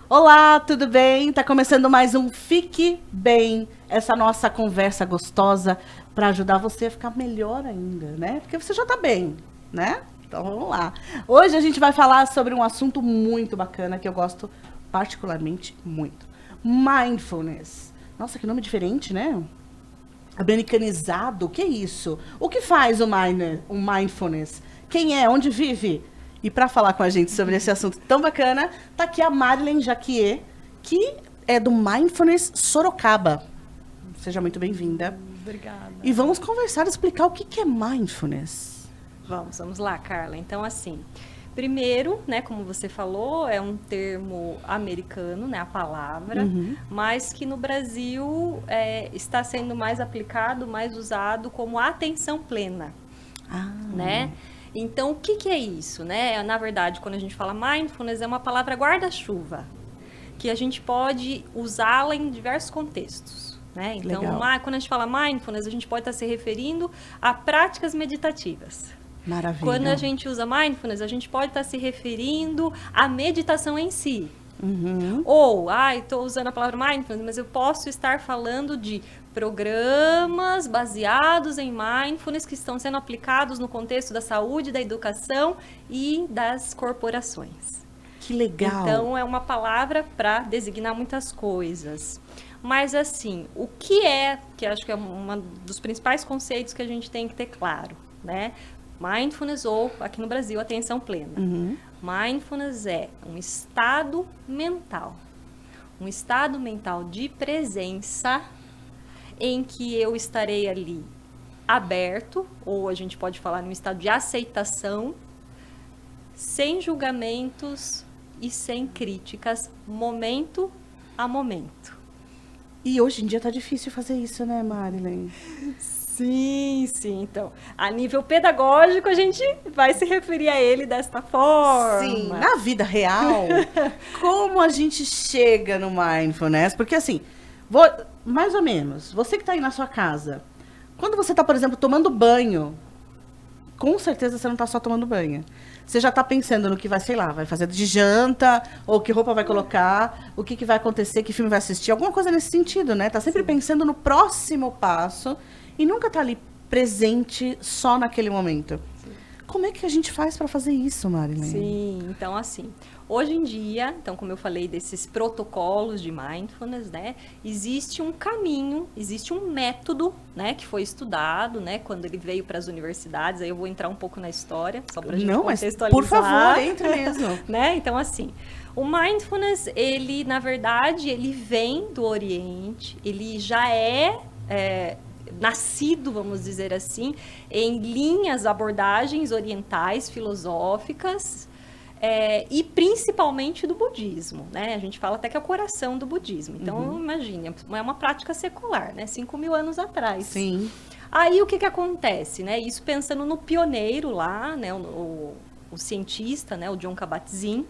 Olá, tudo bem? Tá começando mais um Fique Bem, essa nossa conversa gostosa para ajudar você a ficar melhor ainda, né? Porque você já tá bem, né? Então vamos lá. Hoje a gente vai falar sobre um assunto muito bacana que eu gosto particularmente muito. Mindfulness. Nossa, que nome diferente, né? Americanizado, o que é isso? O que faz o mindfulness? Quem é? Onde vive? E para falar com a gente sobre esse assunto tão bacana, tá aqui a Marilyn Jaquier, que é do Mindfulness Sorocaba. Seja muito bem-vinda. Obrigada. E vamos conversar, explicar o que é mindfulness. Vamos lá, Carla. Então, assim, primeiro, né, como você falou, é um termo americano, né, a palavra, mas que no Brasil está sendo mais aplicado, mais usado como atenção plena, né? Então, o que é isso, né? Na verdade, quando a gente fala mindfulness, é uma palavra guarda-chuva, que a gente pode usá-la em diversos contextos. Né? Então, quando a gente fala mindfulness, a gente pode estar se referindo a práticas meditativas. Maravilha. Quando a gente usa mindfulness, a gente pode estar se referindo à meditação em si. Ou, estou usando a palavra mindfulness, mas eu posso estar falando de programas baseados em mindfulness que estão sendo aplicados no contexto da saúde, da educação e das corporações. Que legal. Então, é uma palavra para designar muitas coisas. Mas, assim, o que acho que é um dos principais conceitos que a gente tem que ter claro, né? Mindfulness, ou aqui no Brasil, atenção plena. Mindfulness é um estado mental de presença em que eu estarei ali aberto, ou a gente pode falar num estado de aceitação, sem julgamentos e sem críticas, momento a momento. E hoje em dia tá difícil fazer isso, né, Marilyn? Sim. Então, a nível pedagógico, a gente vai se referir a ele desta forma. Sim, na vida real, como a gente chega no mindfulness? Porque assim, mais ou menos, você que está aí na sua casa, quando você está, por exemplo, tomando banho, com certeza você não está só tomando banho. Você já está pensando no que vai, sei lá, vai fazer de janta, ou que roupa vai colocar, o que vai acontecer, que filme vai assistir, alguma coisa nesse sentido, né? Tá sempre pensando no próximo passo e nunca tá ali presente só naquele momento. Como é que a gente faz para fazer isso, Marilyn? Sim, então assim, hoje em dia, então como eu falei desses protocolos de mindfulness, né, existe um caminho, existe um método, né, que foi estudado, né, quando ele veio para as universidades. Aí eu vou entrar um pouco na história, só para a gente contextualizar. Por favor, entre mesmo. Né? Então assim, o mindfulness, ele na verdade, ele vem do Oriente, ele já nascido, vamos dizer assim, em linhas, abordagens orientais, filosóficas, e principalmente do budismo, né? A gente fala até que é o coração do budismo. Então, imagine, é uma prática secular, né? 5.000 anos atrás. Sim. Aí, o que acontece, né? Isso pensando no pioneiro lá, né? O cientista, né? O Jon Kabat-Zinn,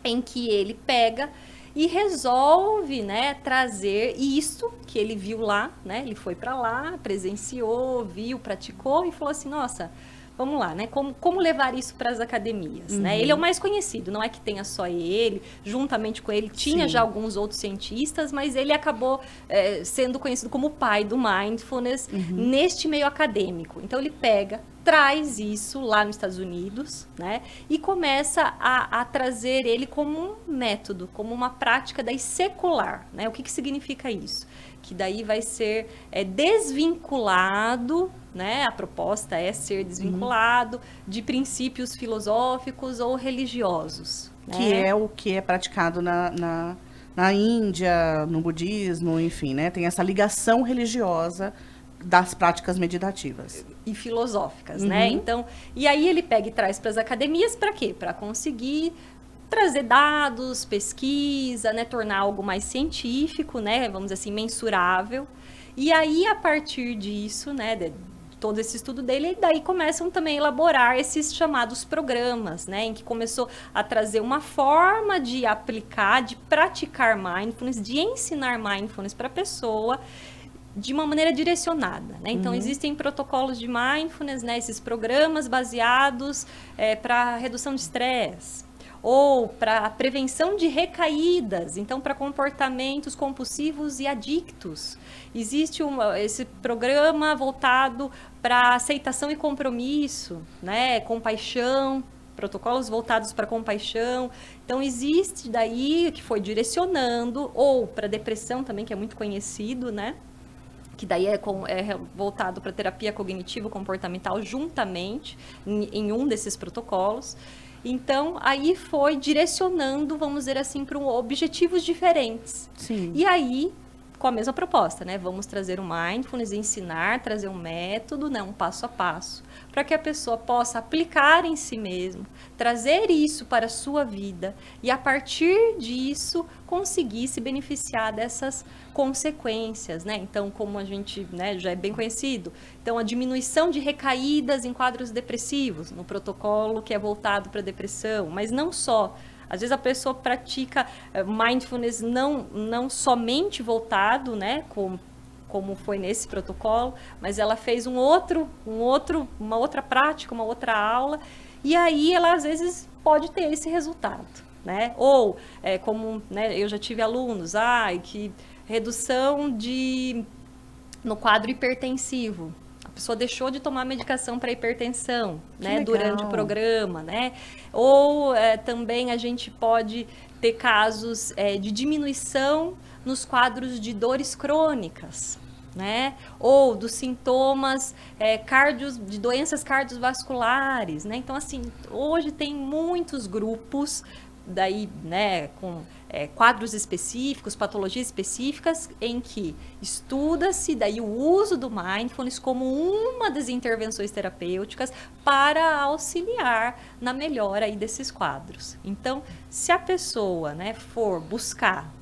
em que ele pega e resolve, né, trazer isso que ele viu lá, né? Ele foi para lá, presenciou, viu, praticou e falou assim: nossa, vamos lá, né? Como levar isso para as academias, né? Ele é o mais conhecido, não é que tenha só ele, juntamente com ele tinha já alguns outros cientistas, mas ele acabou sendo conhecido como o pai do mindfulness neste meio acadêmico. Então ele traz isso lá nos Estados Unidos, né? E começa a trazer ele como um método, como uma prática daí secular, né? O que significa isso? Que daí vai ser desvinculado, né? A proposta é ser desvinculado de princípios filosóficos ou religiosos. Que é o que é praticado na Índia, no budismo, enfim, né? Tem essa ligação religiosa das práticas meditativas. E filosóficas, né? Então, e aí ele pega e traz para as academias para quê? Para conseguir trazer dados, pesquisa, né? Tornar algo mais científico, né? Vamos dizer assim, mensurável. E aí, a partir disso, né? Todo esse estudo dele, e daí começam também a elaborar esses chamados programas, né? Em que começou a trazer uma forma de aplicar, de praticar mindfulness, de ensinar mindfulness para a pessoa de uma maneira direcionada, né? Então, existem protocolos de mindfulness, né? Esses programas baseados para redução de estresse, Ou para a prevenção de recaídas, então para comportamentos compulsivos e adictos. Existe esse programa voltado para aceitação e compromisso, né? Compaixão, protocolos voltados para compaixão. Então, existe daí que foi direcionando, ou para depressão também, que é muito conhecido, né? Que daí é voltado para terapia cognitivo-comportamental juntamente em um desses protocolos. Então, aí foi direcionando, vamos dizer assim, para objetivos diferentes. Sim. E aí, com a mesma proposta, né? Vamos trazer o mindfulness, ensinar, trazer um método, né? Um passo a passo, para que a pessoa possa aplicar em si mesmo, trazer isso para a sua vida e, a partir disso, conseguir se beneficiar dessas consequências, né? Então, como a gente, né, já é bem conhecido, então a diminuição de recaídas em quadros depressivos, no protocolo que é voltado para a depressão, mas não só. Às vezes a pessoa pratica mindfulness não somente voltado, né, como foi nesse protocolo, mas ela fez uma outra prática, uma outra aula, e aí ela às vezes pode ter esse resultado, né? Ou, como, né, eu já tive alunos, que redução no quadro hipertensivo. A pessoa deixou de tomar medicação para hipertensão, né, durante o programa, né? Ou também a gente pode ter casos de diminuição nos quadros de dores crônicas, né? Ou dos sintomas de doenças cardiovasculares, né? Então, assim, hoje tem muitos grupos daí, né, com quadros específicos, patologias específicas, em que estuda-se daí o uso do mindfulness como uma das intervenções terapêuticas para auxiliar na melhora aí desses quadros. Então, se a pessoa, né, for buscar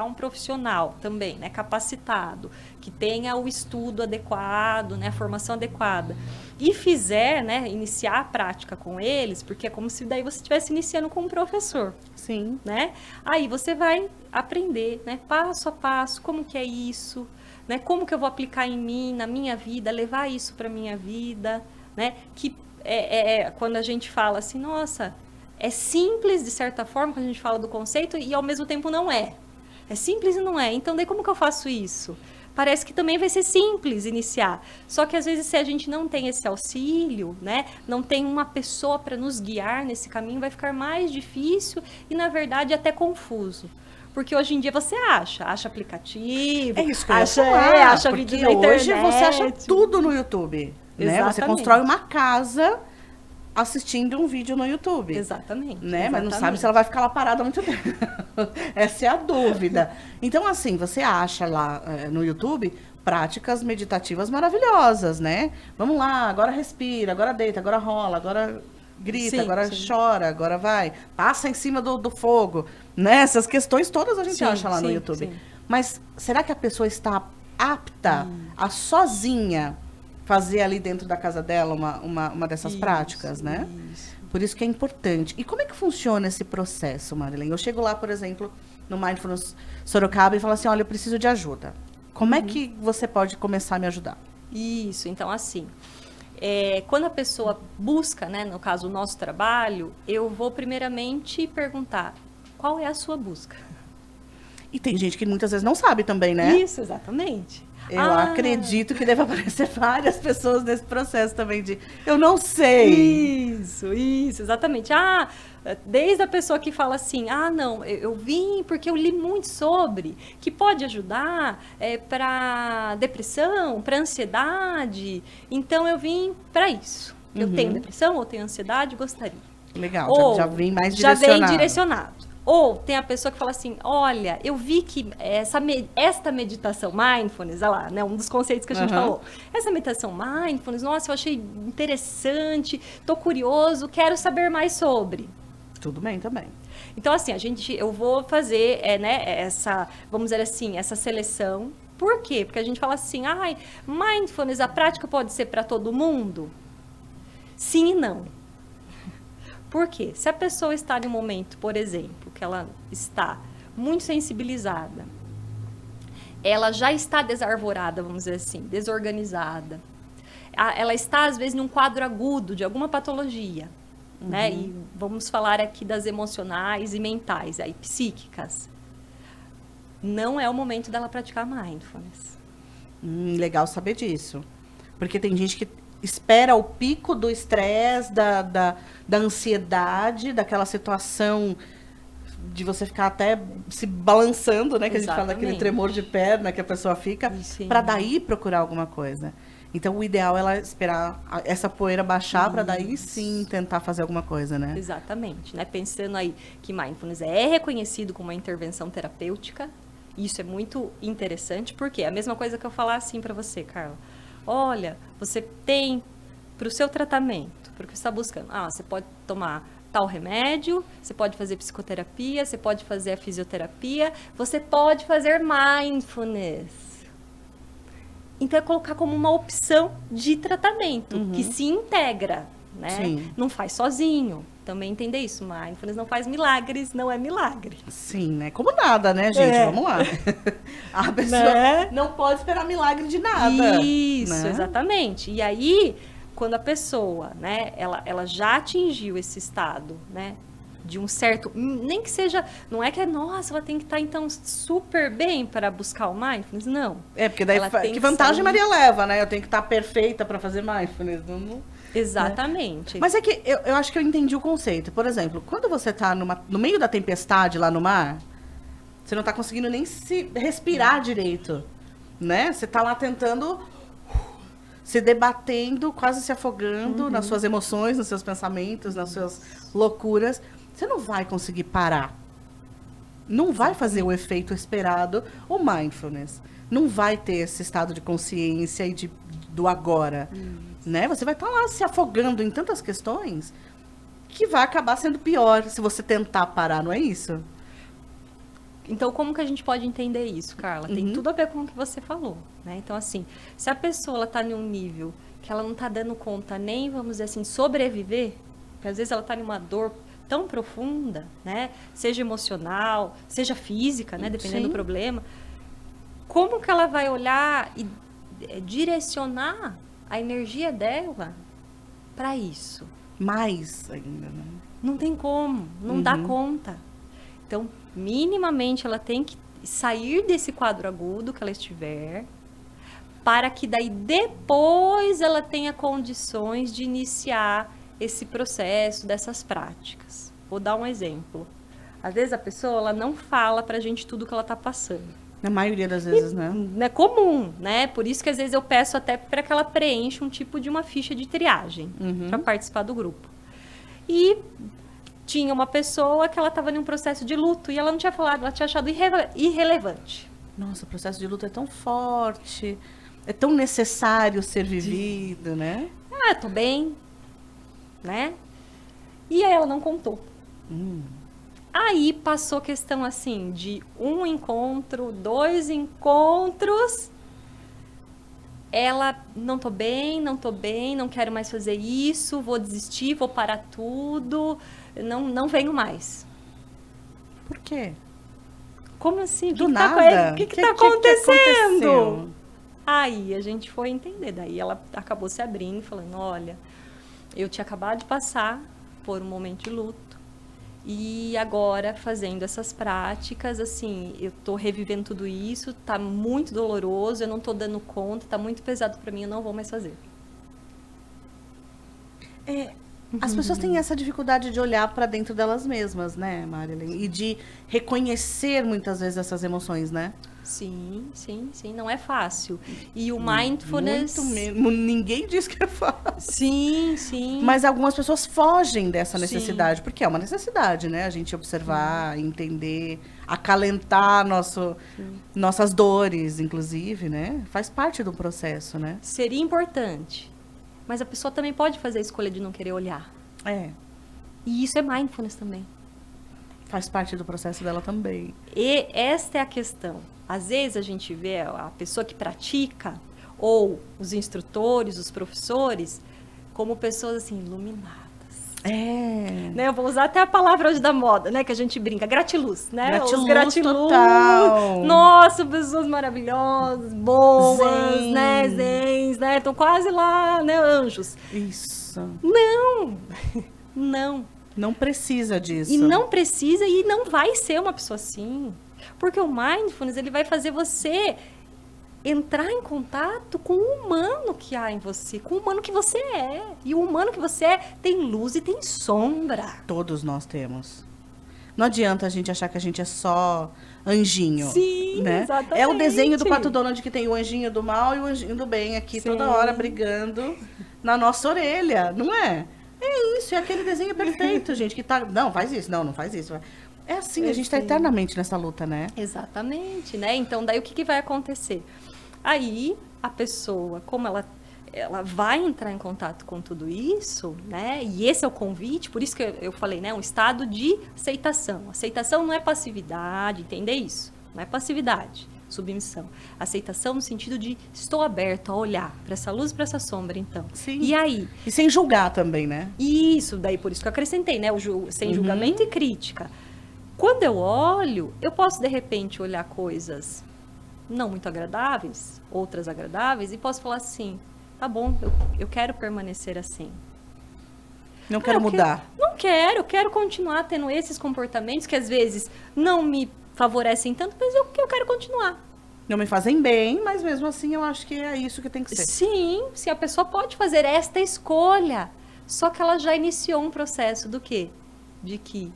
um profissional também, né, capacitado, que tenha o estudo adequado, né, a formação adequada, e fizer, né, iniciar a prática com eles, porque é como se daí você estivesse iniciando com um professor. Sim. Né? Aí você vai aprender, né, passo a passo, como que é isso, né, como que eu vou aplicar em mim, na minha vida, levar isso para minha vida, né, que quando a gente fala assim, nossa, é simples de certa forma, quando a gente fala do conceito, e ao mesmo tempo não é. É simples e não é. Então, daí como que eu faço isso? Parece que também vai ser simples iniciar. Só que às vezes se a gente não tem esse auxílio, né, não tem uma pessoa para nos guiar nesse caminho, vai ficar mais difícil e, na verdade, até confuso. Porque hoje em dia você acha aplicativo, É isso que eu ia falar, acha porque vídeo na internet. hoje você acha tudo no YouTube, né? Você constrói uma casa assistindo um vídeo no YouTube. Exatamente. Né? Exatamente. Mas não sabe se ela vai ficar lá parada há muito tempo. Essa é a dúvida. Então, assim, você acha lá no YouTube práticas meditativas maravilhosas, né? Vamos lá, agora respira, agora deita, agora rola, agora grita, sim, agora sim. chora, agora vai, passa em cima do fogo, né? Essas questões todas a gente acha lá no YouTube. Sim. Mas será que a pessoa está apta a sozinha fazer ali dentro da casa dela uma dessas práticas, né? Isso. Por isso que é importante. E como é que funciona esse processo, Marilene? Eu chego lá, por exemplo, no Mindfulness Sorocaba e falo assim, olha, eu preciso de ajuda. Como é que você pode começar a me ajudar? Isso, então assim, quando a pessoa busca, né, no caso o nosso trabalho, eu vou primeiramente perguntar, qual é a sua busca? E tem gente que muitas vezes não sabe também, né? Isso, exatamente. Eu acredito que deve aparecer várias pessoas nesse processo também de eu não sei. Isso, exatamente. Desde a pessoa que fala assim, não, eu vim porque eu li muito sobre, que pode ajudar para depressão, para ansiedade, então eu vim para isso. Eu tenho depressão ou tenho ansiedade, gostaria. Legal, Ou, já vem mais direcionado. Já vem direcionado. Ou tem a pessoa que fala assim, olha, eu vi que esta meditação mindfulness, olha lá, né, um dos conceitos que a gente falou. Essa meditação mindfulness, nossa, eu achei interessante, tô curioso, quero saber mais sobre. Tudo bem também. Então, assim, eu vou fazer, vamos dizer assim, essa seleção. Por quê? Porque a gente fala assim, mindfulness, a prática pode ser para todo mundo? Sim e não. Por quê? Se a pessoa está em um momento, por exemplo, que ela está muito sensibilizada, ela já está desarvorada, vamos dizer assim, desorganizada, ela está, às vezes, num quadro agudo de alguma patologia, né? E vamos falar aqui das emocionais e mentais, aí psíquicas. Não é o momento dela praticar mindfulness. Legal saber disso. Porque tem gente que espera o pico do estresse, da ansiedade, daquela situação de você ficar até se balançando, né? Que a gente fala daquele tremor de perna que a pessoa fica, para daí procurar alguma coisa. Então, o ideal é ela esperar essa poeira baixar para daí sim tentar fazer alguma coisa, né? Exatamente, né? Pensando aí que mindfulness é reconhecido como uma intervenção terapêutica, isso é muito interessante, porque é a mesma coisa que eu falar assim para você, Carla. Olha, você tem para o seu tratamento, porque você está buscando. Você pode tomar tal remédio, você pode fazer psicoterapia, você pode fazer a fisioterapia, você pode fazer mindfulness. Então, é colocar como uma opção de tratamento, que se integra, né? Sim. Não faz sozinho. Também entender isso. Mindfulness não faz milagres, não é milagre. Sim, né? Como nada, né, gente? Vamos lá. A pessoa não pode esperar milagre de nada. Isso, né? Exatamente. E aí, quando a pessoa, né, ela já atingiu esse estado, né? De um certo, nem que seja, não é que nossa, ela tem que estar então super bem para buscar o mindfulness, não. Porque daí que vantagem Maria leva, né? Eu tenho que estar perfeita para fazer mindfulness, não. Exatamente. Mas é que eu acho que eu entendi o conceito. Por exemplo, quando você está no meio da tempestade lá no mar, você não está conseguindo nem se respirar direito, né? Você está lá tentando se debatendo, quase se afogando nas suas emoções, nos seus pensamentos, nas suas loucuras. Você não vai conseguir parar. Não vai fazer o efeito esperado, o mindfulness. Não vai ter esse estado de consciência e do agora. Né? Você vai estar lá se afogando em tantas questões que vai acabar sendo pior se você tentar parar, não é isso? Então, como que a gente pode entender isso, Carla? Tem tudo a ver com o que você falou, né? Então, assim, se a pessoa está em um nível que ela não está dando conta nem, vamos dizer assim, sobreviver, porque às vezes ela está em uma dor tão profunda, né? Seja emocional, seja física, né? Dependendo do problema. Como que ela vai olhar e direcionar a energia dela para isso? Mais ainda, né? Não tem como, não dá conta. Então, minimamente, ela tem que sair desse quadro agudo que ela estiver, para que daí depois ela tenha condições de iniciar esse processo dessas práticas. Vou dar um exemplo. Às vezes a pessoa ela não fala pra gente tudo que ela tá passando. Na maioria das vezes, né? É comum, né? Por isso que às vezes eu peço até para que ela preencha um tipo de uma ficha de triagem para participar do grupo. E tinha uma pessoa que ela estava em um processo de luto e ela não tinha falado, ela tinha achado irrelevante. Nossa, o processo de luto é tão forte, é tão necessário ser vivido, né? Tô bem, né? E aí ela não contou. Aí passou questão assim de 1 encontro, 2 encontros. Ela, não tô bem, não quero mais fazer isso, vou desistir, vou parar tudo, não venho mais. Por quê? Como assim? Do nada? O que tá acontecendo? aconteceu? Aí a gente foi entender. Daí ela acabou se abrindo e falando, olha, eu tinha acabado de passar por um momento de luto. E agora, fazendo essas práticas, assim, eu tô revivendo tudo isso, tá muito doloroso, eu não tô dando conta, tá muito pesado para mim, eu não vou mais fazer. As pessoas têm essa dificuldade de olhar para dentro delas mesmas, né, Marilyn? E de reconhecer muitas vezes essas emoções, né? Sim, não é fácil. E o mindfulness... Muito mesmo. Ninguém diz que é fácil. Sim. Mas algumas pessoas fogem dessa necessidade, porque é uma necessidade, né? A gente observar, entender, acalentar nossas dores, inclusive, né? Faz parte do processo, né? Seria importante. Mas a pessoa também pode fazer a escolha de não querer olhar. E isso é mindfulness também. Faz parte do processo dela também. E esta é a questão. Às vezes a gente vê a pessoa que pratica, ou os instrutores, os professores, como pessoas assim, iluminadas. Né? Eu vou usar até a palavra hoje da moda, né? Que a gente brinca, gratiluz, né? Gratiluz total. Nossa, pessoas maravilhosas, boas, né? Zens, né? Estão quase lá, né? Anjos. Isso. Não! Não. Não precisa disso. E não precisa e não vai ser uma pessoa assim. Porque o mindfulness, ele vai fazer você entrar em contato com o humano que há em você, com o humano que você é. E o humano que você é tem luz e tem sombra. Todos nós temos. Não adianta a gente achar que a gente é só anjinho. Sim, né? exatamente. É o desenho do Pato Donald que tem o anjinho do mal e o anjinho do bem aqui Sim. toda hora brigando na nossa orelha, não é? É isso, é aquele desenho perfeito, gente, que tá... Não, faz isso, não faz isso. É assim, a gente tá eternamente nessa luta, né? Exatamente, né? Então, daí o que vai acontecer? Aí, a pessoa, como ela vai entrar em contato com tudo isso, né? E esse é o convite, por isso que eu falei, né? Um estado de aceitação. Aceitação não é passividade, entender isso? Não é passividade, submissão. Aceitação no sentido de estou aberto a olhar para essa luz, para essa sombra, então. Sim. E aí? E sem julgar também, né? Isso, daí por isso que eu acrescentei, né? Sem julgamento e crítica. Quando eu olho, eu posso, de repente, olhar coisas não muito agradáveis, outras agradáveis, e posso falar assim, tá bom, eu quero permanecer assim. Não quero mudar. Não quero, quero continuar tendo esses comportamentos que às vezes não me favorecem tanto, mas eu quero continuar. Não me fazem bem, mas mesmo assim eu acho que é isso que tem que ser. Sim, a pessoa pode fazer esta escolha, só que ela já iniciou um processo do quê? De que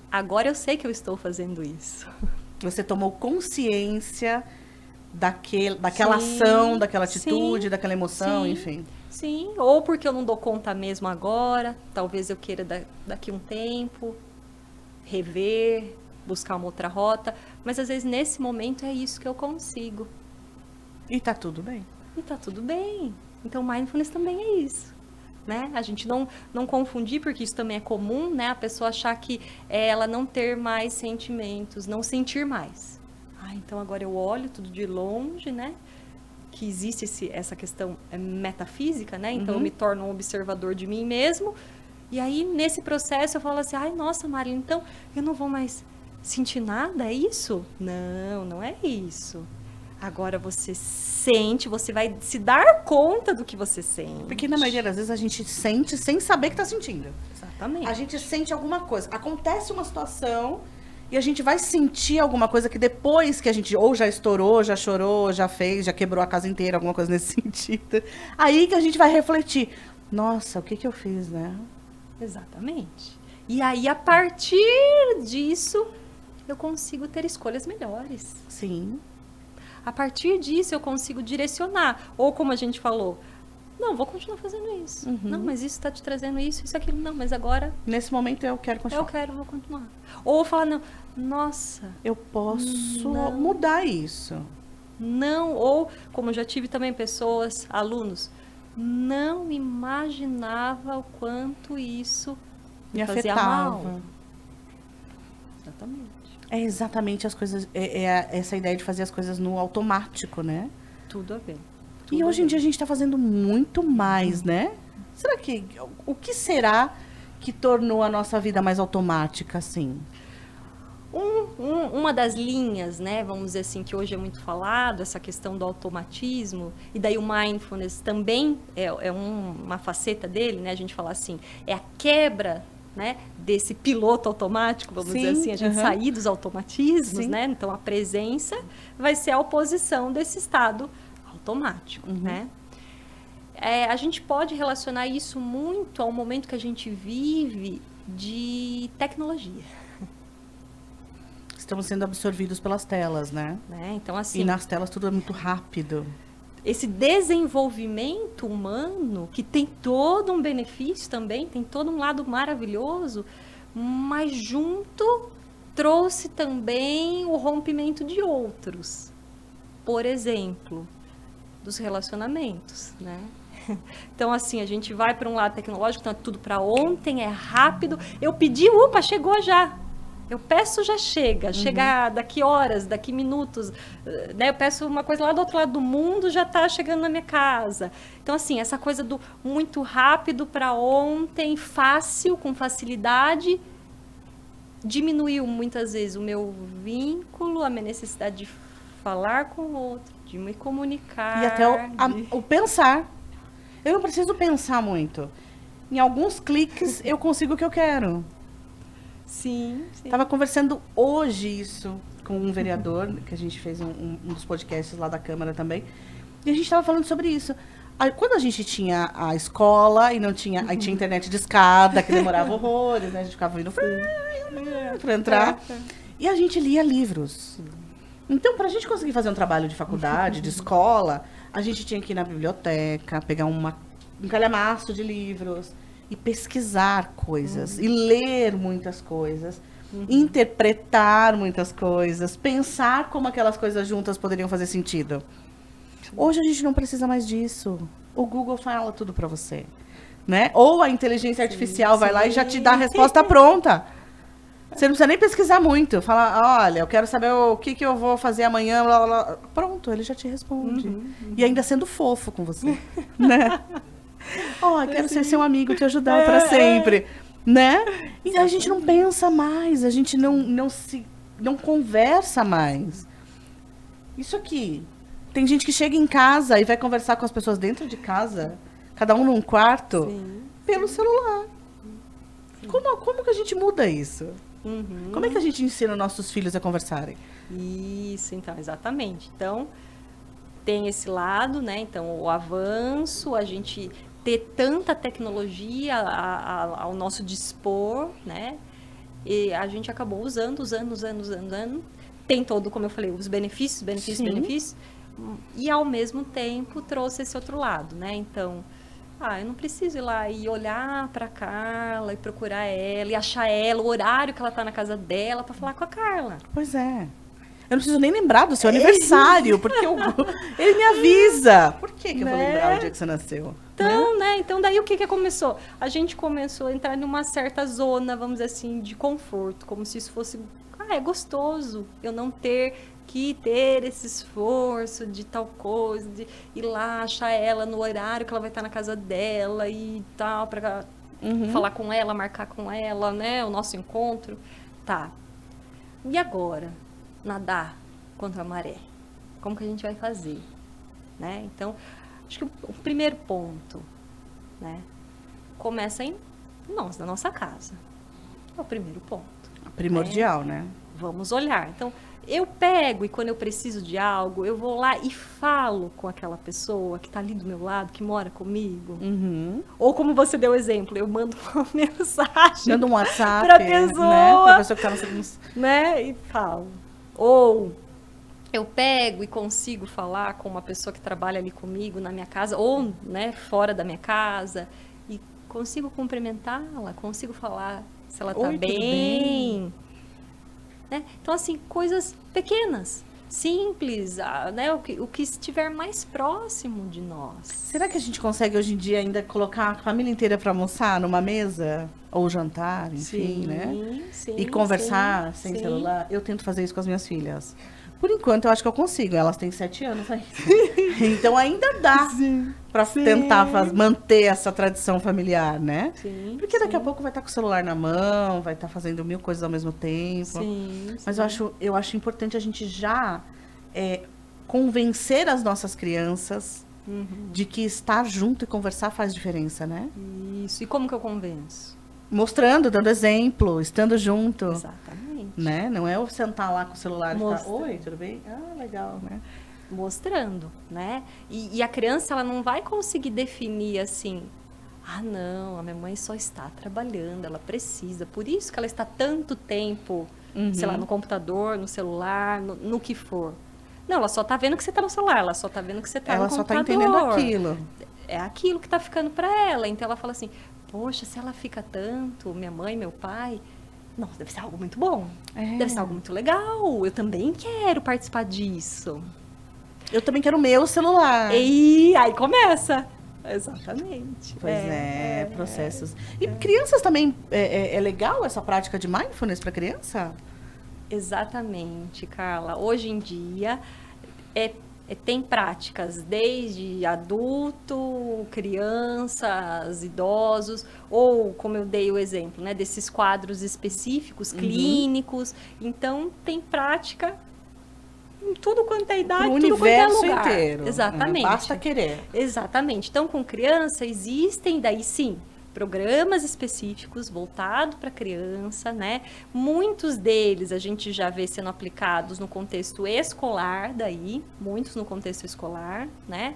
agora eu sei que eu estou fazendo isso. Você tomou consciência daquela ação, daquela atitude, daquela emoção, enfim. Sim, ou porque eu não dou conta mesmo agora, talvez eu queira daqui um tempo rever, buscar uma outra rota, mas às vezes nesse momento é isso que eu consigo. E tá tudo bem. E tá tudo bem. Então mindfulness também é isso. Né? A gente não confundir, porque isso também é comum, né? A pessoa achar que é ela não ter mais sentimentos, não sentir mais. Então agora eu olho tudo de longe, né? Que existe essa questão metafísica, né? Então eu me torno um observador de mim mesmo. E aí, nesse processo, eu falo assim, nossa, Marília, então eu não vou mais sentir nada, é isso? Não, não é isso. Agora você sente, você vai se dar conta do que você sente. Porque na maioria das vezes a gente sente sem saber que tá sentindo. Exatamente. A gente sente alguma coisa. Acontece uma situação e a gente vai sentir alguma coisa que depois que a gente ou já estourou, já chorou, já fez, já quebrou a casa inteira, alguma coisa nesse sentido. Aí que a gente vai refletir. Nossa, o que eu fiz, né? Exatamente. E aí, a partir disso, eu consigo ter escolhas melhores. Sim. A partir disso, eu consigo direcionar. Ou como a gente falou, não, vou continuar fazendo isso. Não, mas isso está te trazendo isso, aquilo. Não, mas agora... Nesse momento eu quero continuar. Vou continuar. Ou falar, não, nossa... Eu posso mudar isso. Não, ou como eu já tive também pessoas, alunos, não imaginava o quanto isso me fazia afetava. mal. Exatamente. É exatamente as coisas, essa ideia de fazer as coisas no automático, né? Tudo a ver. E hoje em dia a gente está fazendo muito mais, né? O que será que tornou a nossa vida mais automática, assim? Uma das linhas, né, vamos dizer assim, que hoje é muito falado, essa questão do automatismo, e daí o mindfulness também é uma faceta dele, né, a gente fala assim, é a quebra, né, desse piloto automático, vamos dizer assim, a gente sair dos automatismos, né, então a presença vai ser a oposição desse estado automático, né. A gente pode relacionar isso muito ao momento que a gente vive de tecnologia. Estamos sendo absorvidos pelas telas, né? Então, assim, e nas telas tudo é muito rápido. Esse desenvolvimento humano, que tem todo um benefício também, tem todo um lado maravilhoso, mas junto trouxe também o rompimento de outros. Por exemplo, dos relacionamentos, né? Então, assim, a gente vai para um lado tecnológico, então é tudo para ontem, é rápido. Eu pedi, chegou já. Eu peço, já chega. Chega daqui horas, daqui minutos. Né? Eu peço uma coisa lá do outro lado do mundo, já está chegando na minha casa. Então, assim, essa coisa do muito rápido para ontem, fácil, com facilidade, diminuiu muitas vezes o meu vínculo, a minha necessidade de falar com o outro, de me comunicar. E até o pensar. Eu não preciso pensar muito. Em alguns cliques eu consigo o que eu quero. Sim. Estava conversando hoje isso com um vereador, que a gente fez um dos podcasts lá da Câmara também, e a gente estava falando sobre isso. Quando a gente tinha a escola e não tinha, aí tinha internet de escada, que demorava horrores, né? A gente ficava indo para entrar. E a gente lia livros. Então, para a gente conseguir fazer um trabalho de faculdade, de escola, a gente tinha que ir na biblioteca, pegar um calhamaço de livros e pesquisar coisas, e ler muitas coisas, interpretar muitas coisas, pensar como aquelas coisas juntas poderiam fazer sentido. Hoje a gente não precisa mais disso. O Google fala tudo para você, né? Ou a inteligência artificial vai lá e já te dá a resposta pronta. Você não precisa nem pesquisar muito. Fala, olha, eu quero saber o que eu vou fazer amanhã, blá, blá, blá. Pronto, ele já te responde. E ainda sendo fofo com você, né? Quero ser seu amigo, te ajudar para sempre, né? E a gente não pensa mais, a gente não conversa mais. Isso aqui. Tem gente que chega em casa e vai conversar com as pessoas dentro de casa, cada um num quarto, pelo celular. Como que a gente muda isso? Como é que a gente ensina nossos filhos a conversarem? Isso, então, exatamente. Então, tem esse lado, né? Então, o avanço, a gente ter tanta tecnologia ao nosso dispor, né? E a gente acabou usando. Tem todo, como eu falei, os benefícios. E, ao mesmo tempo, trouxe esse outro lado, né? Então, eu não preciso ir lá e olhar para Carla e procurar ela e achar ela, o horário que ela tá na casa dela para falar com a Carla. Pois é. Eu não preciso nem lembrar do seu aniversário, porque ele me avisa. Por que eu vou lembrar o dia que você nasceu? Então, né? Então, daí o que começou? A gente começou a entrar numa certa zona, vamos dizer assim, de conforto, como se isso fosse... é gostoso eu não ter que ter esse esforço de tal coisa, de ir lá achar ela no horário que ela vai estar na casa dela e tal, para falar com ela, marcar com ela, né? O nosso encontro. Tá. E agora? Nadar contra a maré. Como que a gente vai fazer? Né? Então, acho que o primeiro ponto, né? Começa na nossa casa. É o primeiro ponto. Primordial, né? Vamos olhar. Então, eu pego e quando eu preciso de algo, eu vou lá e falo com aquela pessoa que está ali do meu lado, que mora comigo. Ou como você deu o exemplo, eu mando uma mensagem. Manda um WhatsApp para a pessoa. Né? Pra pessoa que está no... né? E falo. Ou eu pego e consigo falar com uma pessoa que trabalha ali comigo na minha casa, ou, né, fora da minha casa, e consigo cumprimentá-la, consigo falar se ela está bem. Né? Então, assim, coisas pequenas, simples, né? O que estiver mais próximo de nós. Será que a gente consegue hoje em dia ainda colocar a família inteira para almoçar numa mesa? Ou jantar, enfim, né? E conversar sem celular? Eu tento fazer isso com as minhas filhas. Por enquanto, eu acho que eu consigo. Elas têm 7 anos ainda. Então, ainda dá para tentar manter essa tradição familiar, né? Porque daqui a pouco vai estar com o celular na mão, vai estar fazendo 1000 coisas ao mesmo tempo. Mas eu acho importante a gente já convencer as nossas crianças de que estar junto e conversar faz diferença, né? Isso. E como que eu convenço? Mostrando, dando exemplo, estando junto. Exatamente. Né? Não é eu sentar lá com o celular e falar, oi, tudo bem? Legal, né? Mostrando, né? E a criança, ela não vai conseguir definir assim, não, a minha mãe só está trabalhando, ela precisa, por isso que ela está tanto tempo, sei lá, no computador, no celular, no que for. Não, ela só está vendo que você está no celular, ela só está vendo que você está no computador. Ela só está entendendo aquilo. É aquilo que está ficando para ela. Então, ela fala assim, poxa, se ela fica tanto, minha mãe, meu pai... Nossa, deve ser algo muito bom. Deve ser algo muito legal. Eu também quero participar disso. Eu também quero o meu celular. E aí começa. Exatamente. Pois processos. E crianças também, é legal essa prática de mindfulness para criança? Exatamente, Carla. Hoje em dia, tem práticas desde adulto, crianças, idosos, ou, como eu dei o exemplo, né, desses quadros específicos, clínicos. Então, tem prática em tudo quanto é idade, tudo quanto é lugar. Inteiro. Exatamente. Basta querer. Exatamente. Então, com criança, existem, daí sim, programas específicos voltados para a criança, né? Muitos deles a gente já vê sendo aplicados no contexto escolar, muitos no contexto escolar, né?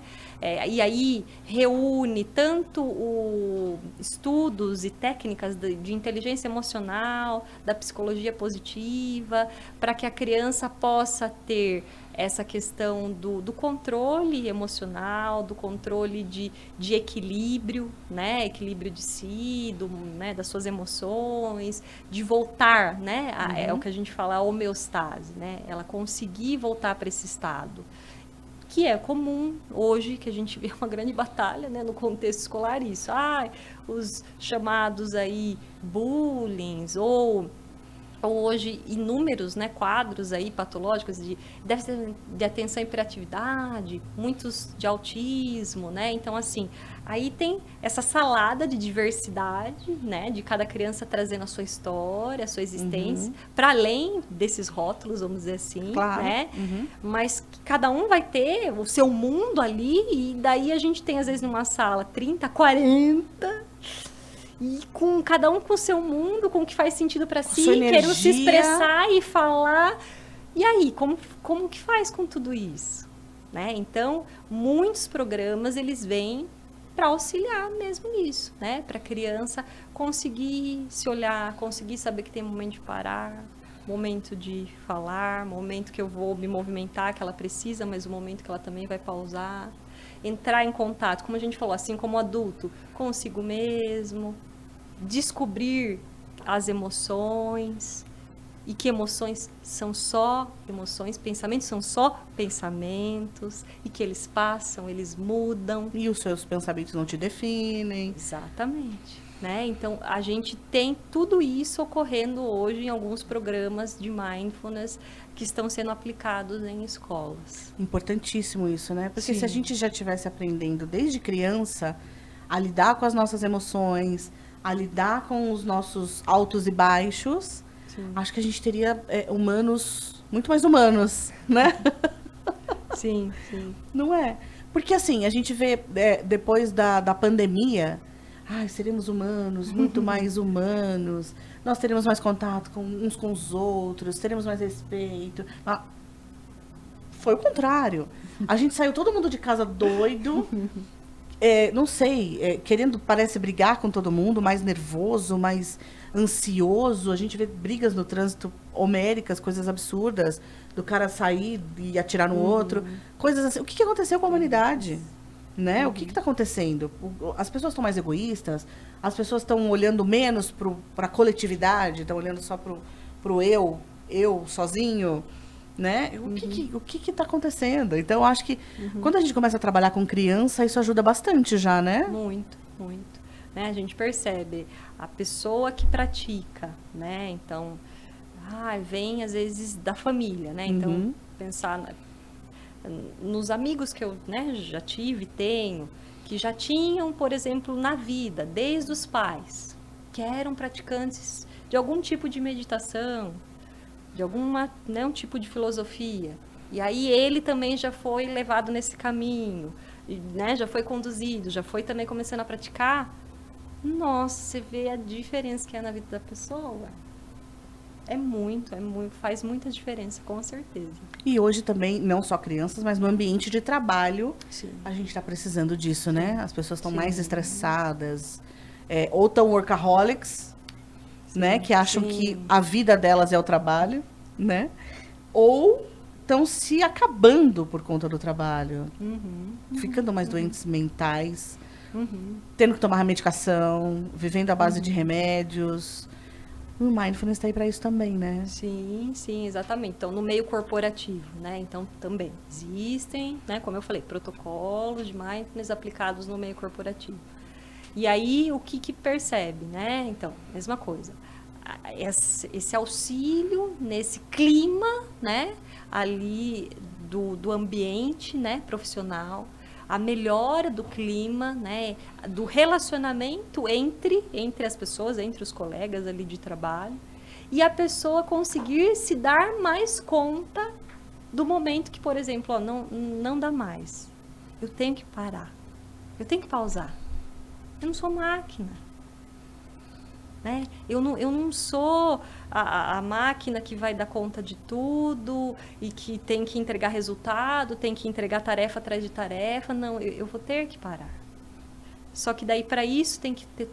E aí reúne tanto estudos e técnicas de inteligência emocional, da psicologia positiva, para que a criança possa ter essa questão do controle emocional, do controle de equilíbrio, né? Equilíbrio de si, né? Das suas emoções, de voltar, né? É o que a gente fala, a homeostase, né? Ela conseguir voltar para esse estado. Que é comum hoje, que a gente vê uma grande batalha, né? No contexto escolar, isso. Os chamados aí bullying ou hoje inúmeros, né, quadros aí patológicos de déficit de atenção e hiperatividade, muitos de autismo, né? Então, assim, aí tem essa salada de diversidade, né, de cada criança trazendo a sua história, a sua existência, para além desses rótulos, vamos dizer assim, claro. né? Mas cada um vai ter o seu mundo ali, e daí a gente tem, às vezes, numa sala 30, 40... E com cada um com o seu mundo, com o que faz sentido para si, querendo se expressar e falar. E aí, como que faz com tudo isso? Né? Então, muitos programas, eles vêm para auxiliar mesmo nisso, né? Para a criança conseguir se olhar, conseguir saber que tem momento de parar, momento de falar, momento que eu vou me movimentar, que ela precisa, mas o momento que ela também vai pausar. Entrar em contato, como a gente falou, assim como adulto, consigo mesmo, descobrir as emoções, e que emoções são só emoções, pensamentos são só pensamentos, e que eles passam, eles mudam. E os seus pensamentos não te definem. Exatamente. Né? Então, a gente tem tudo isso ocorrendo hoje em alguns programas de mindfulness que estão sendo aplicados em escolas. Importantíssimo isso, né? Porque se a gente já estivesse aprendendo desde criança a lidar com as nossas emoções, a lidar com os nossos altos e baixos, acho que a gente teria humanos, muito mais humanos, né? Sim, sim. Não é? Porque assim, a gente vê depois da pandemia, seremos humanos, muito mais humanos, nós teremos mais contato uns com os outros, teremos mais respeito. Foi o contrário. A gente saiu todo mundo de casa doido, não sei, querendo, parece, brigar com todo mundo, mais nervoso, mais ansioso. A gente vê brigas no trânsito homéricas, coisas absurdas, do cara sair e atirar no outro, coisas assim. O que aconteceu com a humanidade? Né? O que está acontecendo? As pessoas estão mais egoístas, as pessoas estão olhando menos para a coletividade, estão olhando só para o eu sozinho, né? O que está acontecendo? Então, eu acho que quando a gente começa a trabalhar com criança, isso ajuda bastante já, né? Muito, muito. Né? A gente percebe a pessoa que pratica, né? Então, vem às vezes da família, né? Então, pensar nos amigos que eu, né, já tive, tenho, que já tinham, por exemplo, na vida, desde os pais, que eram praticantes de algum tipo de meditação, de um tipo de filosofia. E aí ele também já foi levado nesse caminho, né, já foi conduzido, já foi também começando a praticar. Nossa, você vê a diferença que é na vida da pessoa. É muito, faz muita diferença, com certeza. E hoje também, não só crianças, mas no ambiente de trabalho, a gente está precisando disso, né? As pessoas estão mais estressadas, ou estão workaholics, né? Que acham que a vida delas é o trabalho, né? Ou estão se acabando por conta do trabalho, ficando mais doentes mentais, tendo que tomar medicação, vivendo à base de remédios. O mindfulness está aí para isso também, né? Sim, sim, exatamente. Então, no meio corporativo, né? Então, também existem, né? Como eu falei, protocolos de mindfulness aplicados no meio corporativo. E aí, o que percebe, né? Então, mesma coisa. Esse auxílio nesse clima, né? Ali do ambiente, né? Profissional. A melhora do clima, né, do relacionamento entre as pessoas, entre os colegas ali de trabalho, e a pessoa conseguir se dar mais conta do momento que, por exemplo, não dá mais. Eu tenho que parar. Eu tenho que pausar. Eu não sou máquina. né? Eu não sou a máquina que vai dar conta de tudo e que tem que entregar resultado, tem que entregar tarefa atrás de tarefa. Não, eu vou ter que parar. Só que daí, para isso, tem que ter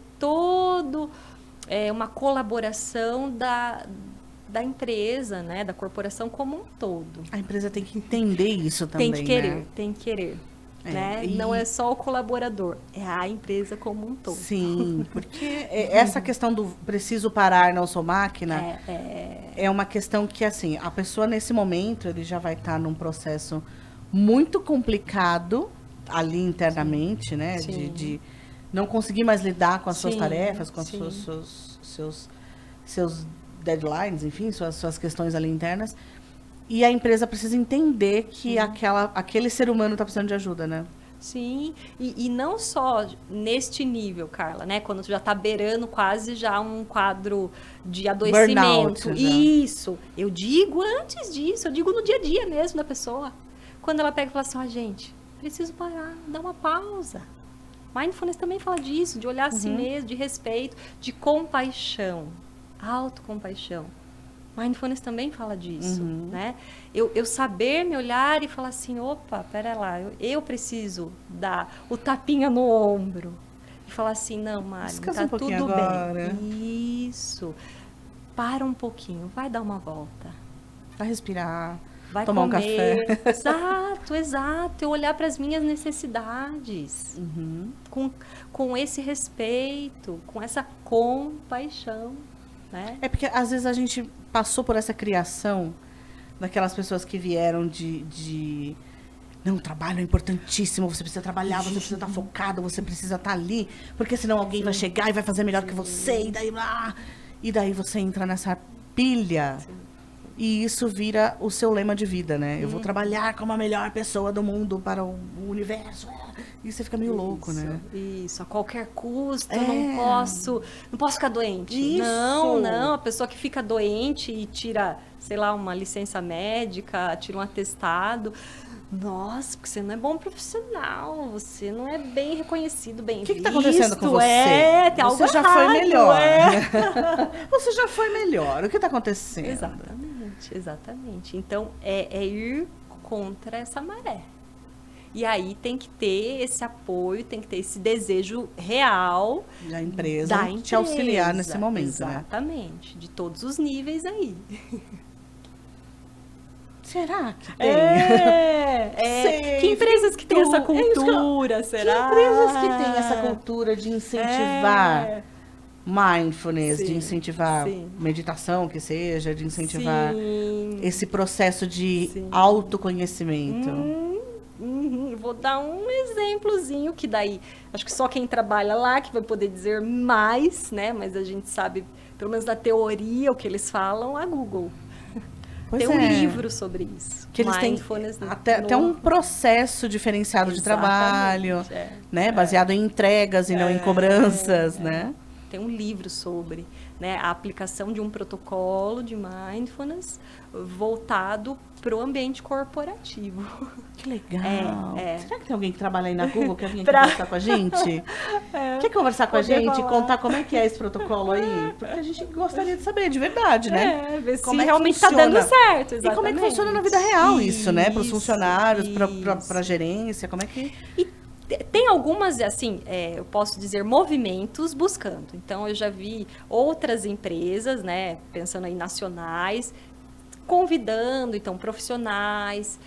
uma colaboração da empresa, né? Da corporação como um todo. A empresa tem que entender isso também, Tem que querer, né? tem que querer. Né? Não é só o colaborador, é a empresa como um todo. Sim, porque essa questão do preciso parar, não sou máquina, é uma questão que, assim, a pessoa nesse momento, ele já vai estar num processo muito complicado ali internamente, né? De não conseguir mais lidar com as suas tarefas, com os seus deadlines, enfim, suas questões ali internas. E a empresa precisa entender que aquele ser humano está precisando de ajuda, né? Sim, e não só neste nível, Carla, né? Quando tu já está beirando quase já um quadro de adoecimento. Burnout, isso, eu digo antes disso, eu digo no dia a dia mesmo da pessoa. Quando ela pega e fala assim, gente, preciso parar, dar uma pausa. Mindfulness também fala disso, de olhar a si mesmo, de respeito, de compaixão, autocompaixão. Mindfulness também fala disso, né? Eu saber me olhar e falar assim, opa, pera lá, eu preciso dar o tapinha no ombro. E falar assim, não, Mari, tá tudo bem. Isso. Para um pouquinho, vai dar uma volta. Vai respirar, vai tomar comer. um café. Exato. Eu olhar para as minhas necessidades. Com esse respeito, com essa compaixão. Né? É porque às vezes a gente passou por essa criação daquelas pessoas que vieram não, o trabalho é importantíssimo, você precisa trabalhar, você precisa estar focado, você precisa estar ali, porque senão alguém vai chegar e vai fazer melhor que você, e daí você entra nessa pilha. E isso vira o seu lema de vida, né? Eu vou trabalhar como a melhor pessoa do mundo para o universo. E você fica meio louco, né? Isso, a qualquer custo, eu não posso ficar doente. Isso. Não, a pessoa que fica doente e tira, sei lá, uma licença médica, tira um atestado. Nossa, porque você não é bom profissional, você não é bem reconhecido, bem visto. O que está acontecendo com você? Tem algo você já errado, foi melhor. Você já foi melhor. O que está acontecendo? Exatamente. Então, é ir contra essa maré. E aí tem que ter esse apoio, tem que ter esse desejo real da empresa te auxiliar nesse momento, né? Exatamente, de todos os níveis aí. Será que tem? Que empresas que têm essa cultura, será? Que empresas que têm essa cultura de incentivar mindfulness, de incentivar meditação, que seja, de incentivar esse processo de autoconhecimento? Vou dar um exemplozinho que daí, acho que só quem trabalha lá que vai poder dizer mais, né? Mas a gente sabe, pelo menos na teoria, o que eles falam, a Google. Tem um livro sobre isso. Que eles têm até um processo diferenciado de trabalho, né? Baseado em entregas e não em cobranças, né? Tem um livro sobre, né, a aplicação de um protocolo de mindfulness voltado para o ambiente corporativo. Que legal. Será que tem alguém que trabalha aí na Google que alguém quer conversar com a gente? Quer conversar com a gente e contar como é que é esse protocolo aí? Porque a gente gostaria de saber, de verdade, né? Ver se realmente está dando certo. Exatamente. E como é que funciona na vida real isso, né? Para os funcionários, para a gerência, como é que... Tem algumas, assim, eu posso dizer, movimentos buscando. Então, eu já vi outras empresas, né, pensando aí nacionais, convidando, então, profissionais,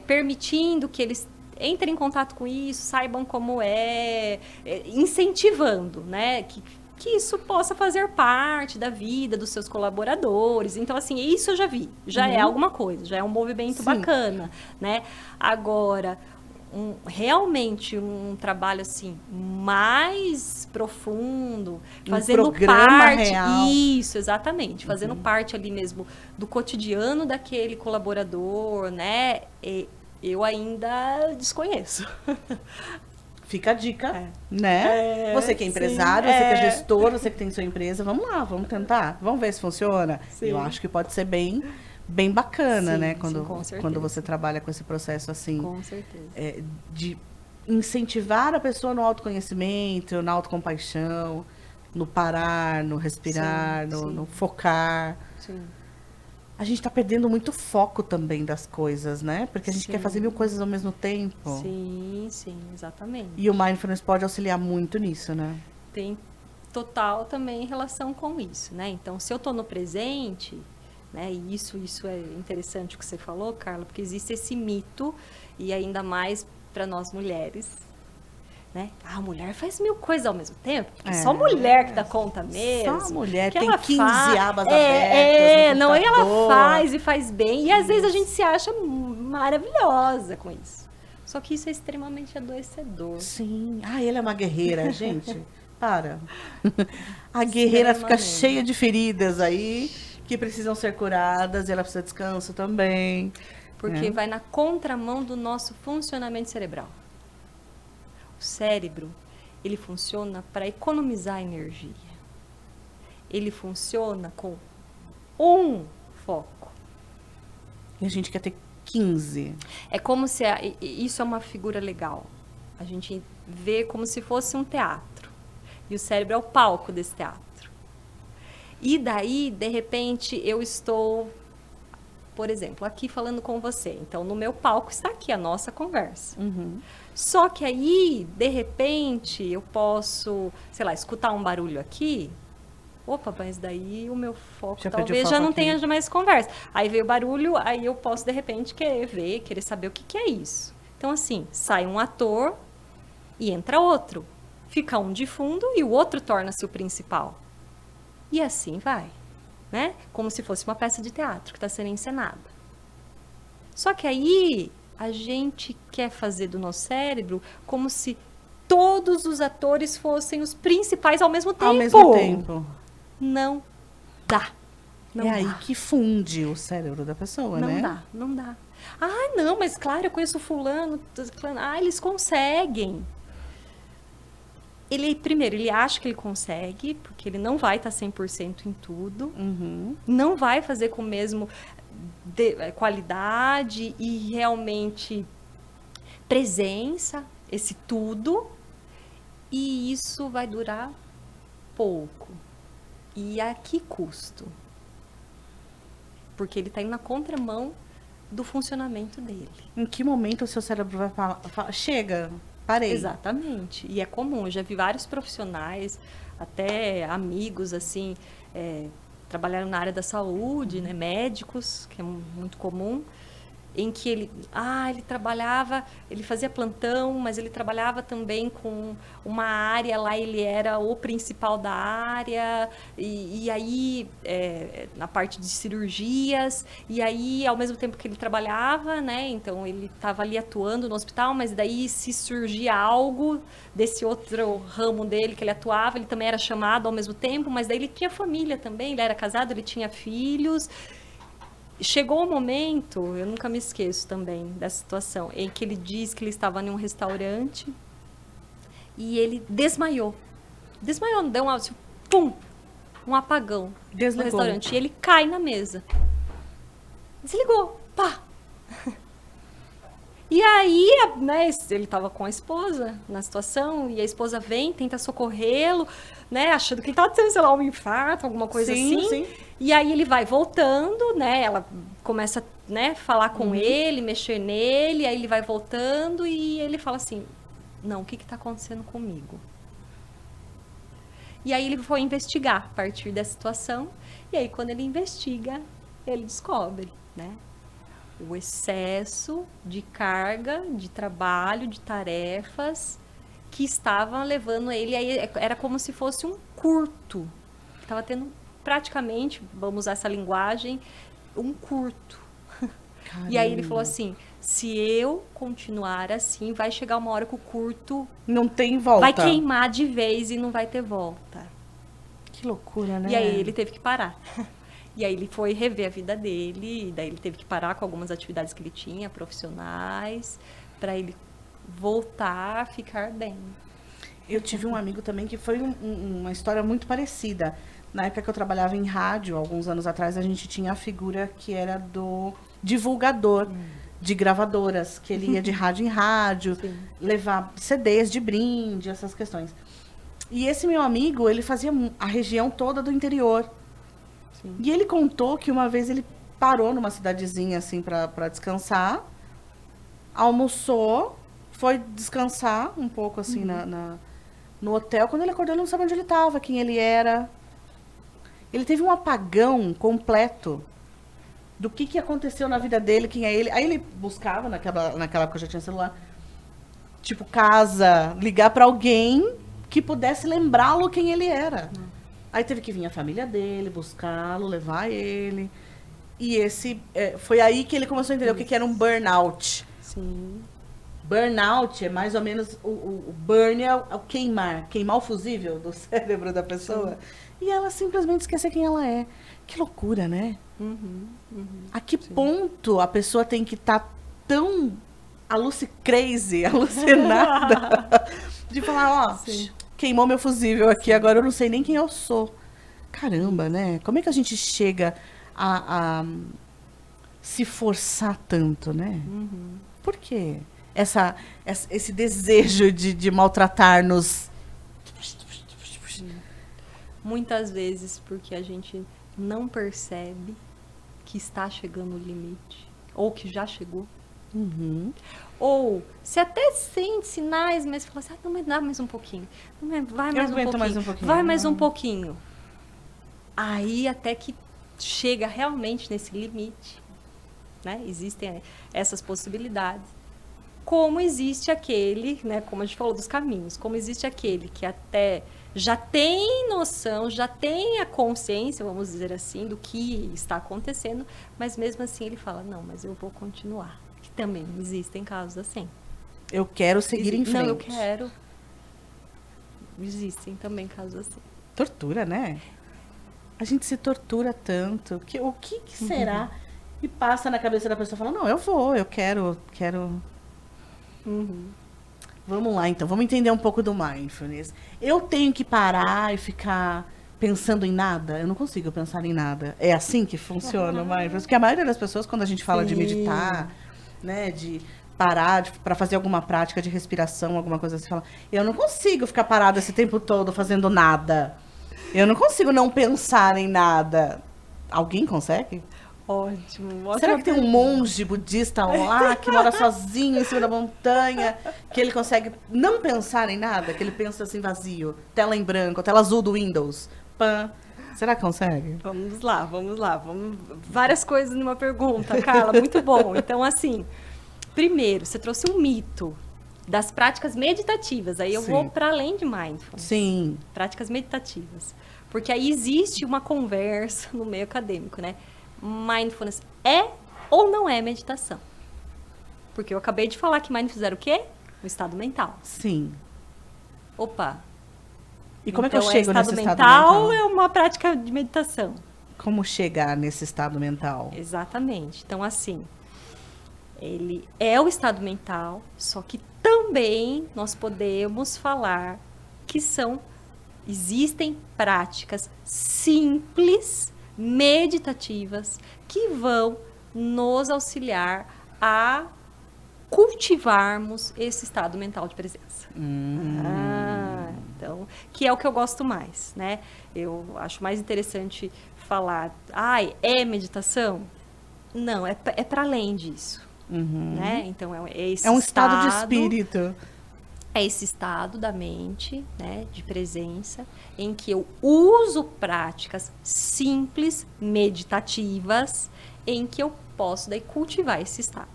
permitindo que eles entrem em contato com isso, saibam como incentivando, né, que isso possa fazer parte da vida dos seus colaboradores. Então, assim, isso eu já vi, já é alguma coisa, já é um movimento bacana, né? Agora... realmente um trabalho assim mais profundo, fazendo parte real. Isso, exatamente, fazendo parte ali mesmo do cotidiano daquele colaborador, né? Eu ainda desconheço. Fica a dica, né? Você que é empresário, você que é gestor, você que tem sua empresa, vamos lá, vamos tentar, vamos ver se funciona. Eu acho que pode ser bem bacana, né? Quando você trabalha com esse processo assim. Com certeza. De incentivar a pessoa no autoconhecimento, na autocompaixão. no parar, no respirar, Sim, sim. no focar. Sim. A gente está perdendo muito foco também das coisas, né? Porque a gente quer fazer Sim. 1000 coisas ao mesmo tempo. Sim, sim, exatamente. E o mindfulness pode auxiliar muito nisso, né? Tem total também relação com isso, né? Então, se eu estou no presente, né? E isso é interessante o que você falou, Carla, porque existe esse mito, e ainda mais para nós mulheres, né? A mulher faz 1000 coisas ao mesmo tempo, porque só mulher que dá conta mesmo. Só a mulher que tem ela 15 abas é, abertas no não, e ela computador. faz e faz bem, e às vezes a gente se acha maravilhosa com isso. Só que isso é extremamente adoecedor. Sim. Ah, ele é uma guerreira, gente. Para. A guerreira fica cheia de feridas aí que precisam ser curadas e ela precisa de descanso também. Porque vai na contramão do nosso funcionamento cerebral. O cérebro, ele funciona para economizar energia. Ele funciona com um foco. E a gente quer ter 15. É como se isso é uma figura legal. A gente vê como se fosse um teatro. E o cérebro é o palco desse teatro. E daí, de repente, eu estou, por exemplo, aqui falando com você. Então, no meu palco está aqui a nossa conversa. Uhum. Só que aí, de repente, eu posso, sei lá, escutar um barulho aqui. Opa, mas daí o meu foco talvez já não tenha mais conversa. Aí veio o barulho, aí eu posso, de repente, querer ver, querer saber o que é isso. Então, assim, sai um ator e entra outro. Fica um de fundo e o outro torna-se o principal. E assim vai, né? Como se fosse uma peça de teatro que está sendo encenada. Só que aí a gente quer fazer do nosso cérebro como se todos os atores fossem os principais ao mesmo tempo. Ao mesmo tempo. Não dá. Não dá. Aí que funde o cérebro da pessoa, não né? Não dá, não dá. Ah, não, mas claro, eu conheço fulano. Ah, eles conseguem. Primeiro, ele acha que ele consegue, porque ele não vai estar 100% em tudo. Uhum. Não vai fazer com o mesmo qualidade e realmente presença, esse tudo. E isso vai durar pouco. E a que custo? Porque ele está indo na contramão do funcionamento dele. Em que momento o seu cérebro vai falar, chega, parei. Exatamente. E é comum, eu já vi vários profissionais, até amigos, assim, trabalharam na área da saúde, né, médicos, que é muito comum, em que ele trabalhava, ele fazia plantão, mas ele trabalhava também com uma área lá, ele era o principal da área, e aí, na parte de cirurgias, e aí, ao mesmo tempo que ele trabalhava, né, então ele estava ali atuando no hospital, mas daí se surgia algo desse outro ramo dele que ele atuava, ele também era chamado ao mesmo tempo, mas daí ele tinha família também, ele era casado, ele tinha filhos. Chegou um momento, eu nunca me esqueço também dessa situação, em que ele diz que ele estava em um restaurante e ele desmaiou. Desmaiou, deu um apagão no restaurante. E ele cai na mesa. Desligou, pá! E aí, né, ele estava com a esposa na situação, e a esposa vem, tenta socorrê-lo, né, achando que ele estava tendo, sei lá, um infarto, alguma coisa assim. Sim. E aí ele vai voltando, né, ela começa, né, falar com ele, mexer nele, aí ele vai voltando e ele fala assim, não, o que está acontecendo comigo? E aí ele foi investigar a partir dessa situação, e aí quando ele investiga, ele descobre, né, o excesso de carga, de trabalho, de tarefas que estavam levando ele. Aí era como se fosse um curto. Estava tendo praticamente, vamos usar essa linguagem, um curto. Caramba. E aí ele falou assim, se eu continuar assim, vai chegar uma hora que o curto... não tem volta. Vai queimar de vez e não vai ter volta. Que loucura, né? E aí ele teve que parar. E aí ele foi rever a vida dele, e daí ele teve que parar com algumas atividades que ele tinha, profissionais, para ele voltar a ficar bem. Eu tive um amigo também que foi uma história muito parecida. Na época que eu trabalhava em rádio, alguns anos atrás, a gente tinha a figura que era do divulgador de gravadoras, que ele ia de rádio em rádio, levar CDs de brinde, essas questões. E esse meu amigo, ele fazia a região toda do interior. Sim. E ele contou que uma vez ele parou numa cidadezinha, assim, pra descansar, almoçou, foi descansar um pouco, assim, no hotel. Quando ele acordou, ele não sabia onde ele estava, quem ele era. Ele teve um apagão completo do que aconteceu na vida dele, quem é ele. Aí ele buscava, naquela época já tinha celular, tipo, casa, ligar pra alguém que pudesse lembrá-lo quem ele era. Aí teve que vir a família dele, buscá-lo, levar ele. E foi aí que ele começou a entender o que era um burnout. Sim. Burnout é mais ou menos o burn é o queimar o fusível do cérebro da pessoa. Sim. E ela simplesmente esquecer quem ela é. Que loucura, né? A que ponto a pessoa tem que estar tão alucinada, de falar, ó, queimou meu fusível aqui, agora eu não sei nem quem eu sou. Caramba, né? Como é que a gente chega a se forçar tanto, né? Por quê? Esse desejo de maltratar-nos. Muitas vezes porque a gente não percebe que está chegando o limite, ou que já chegou. Ou se até sente sinais, mas fala assim, não, mas dá mais um pouquinho. Vai mais um pouquinho. Vai mais um pouquinho. Aí até que chega realmente nesse limite, né? Existem essas possibilidades. Como existe aquele, né, como a gente falou dos caminhos, como existe aquele que até já tem noção, já tem a consciência, vamos dizer assim, do que está acontecendo, mas mesmo assim ele fala, não, mas eu vou continuar. Que também existem casos assim. Eu quero seguir em frente. Não, eu quero. Existem também casos assim. Tortura, né? A gente se tortura tanto. O que será que passa na cabeça da pessoa? Fala, não, eu quero... Vamos lá, então. Vamos entender um pouco do mindfulness. Eu tenho que parar e ficar pensando em nada? Eu não consigo pensar em nada. É assim que funciona o mindfulness? Porque a maioria das pessoas, quando a gente fala de meditar, né, de parar para fazer alguma prática de respiração, alguma coisa assim, fala, eu não consigo ficar parada esse tempo todo fazendo nada. Eu não consigo não pensar em nada. Alguém consegue? Ótimo. Será que tem um monge budista lá que mora sozinho em cima da montanha, que ele consegue não pensar em nada, que ele pensa assim vazio, tela em branco, tela azul do Windows? Pã. Será que consegue? Vamos lá. Várias coisas numa pergunta, Carla, muito bom. Então, assim, primeiro, você trouxe um mito das práticas meditativas. Aí eu vou para além de mindfulness. Sim. Práticas meditativas. Porque aí existe uma conversa no meio acadêmico, né? Mindfulness é ou não é meditação? Porque eu acabei de falar que mindfulness era o quê? O estado mental. Sim. Opa. E como então, é que eu chego nesse estado mental? É uma prática de meditação. Como chegar nesse estado mental? Exatamente. Então, assim, ele é o estado mental, só que também nós podemos falar que existem práticas simples, meditativas, que vão nos auxiliar a cultivarmos esse estado mental de presença. Então, que é o que eu gosto mais, né? Eu acho mais interessante falar, é meditação? Não, é para além disso. Né? Então, é um estado de espírito. É esse estado da mente, né, de presença, em que eu uso práticas simples, meditativas, em que eu posso daí cultivar esse estado.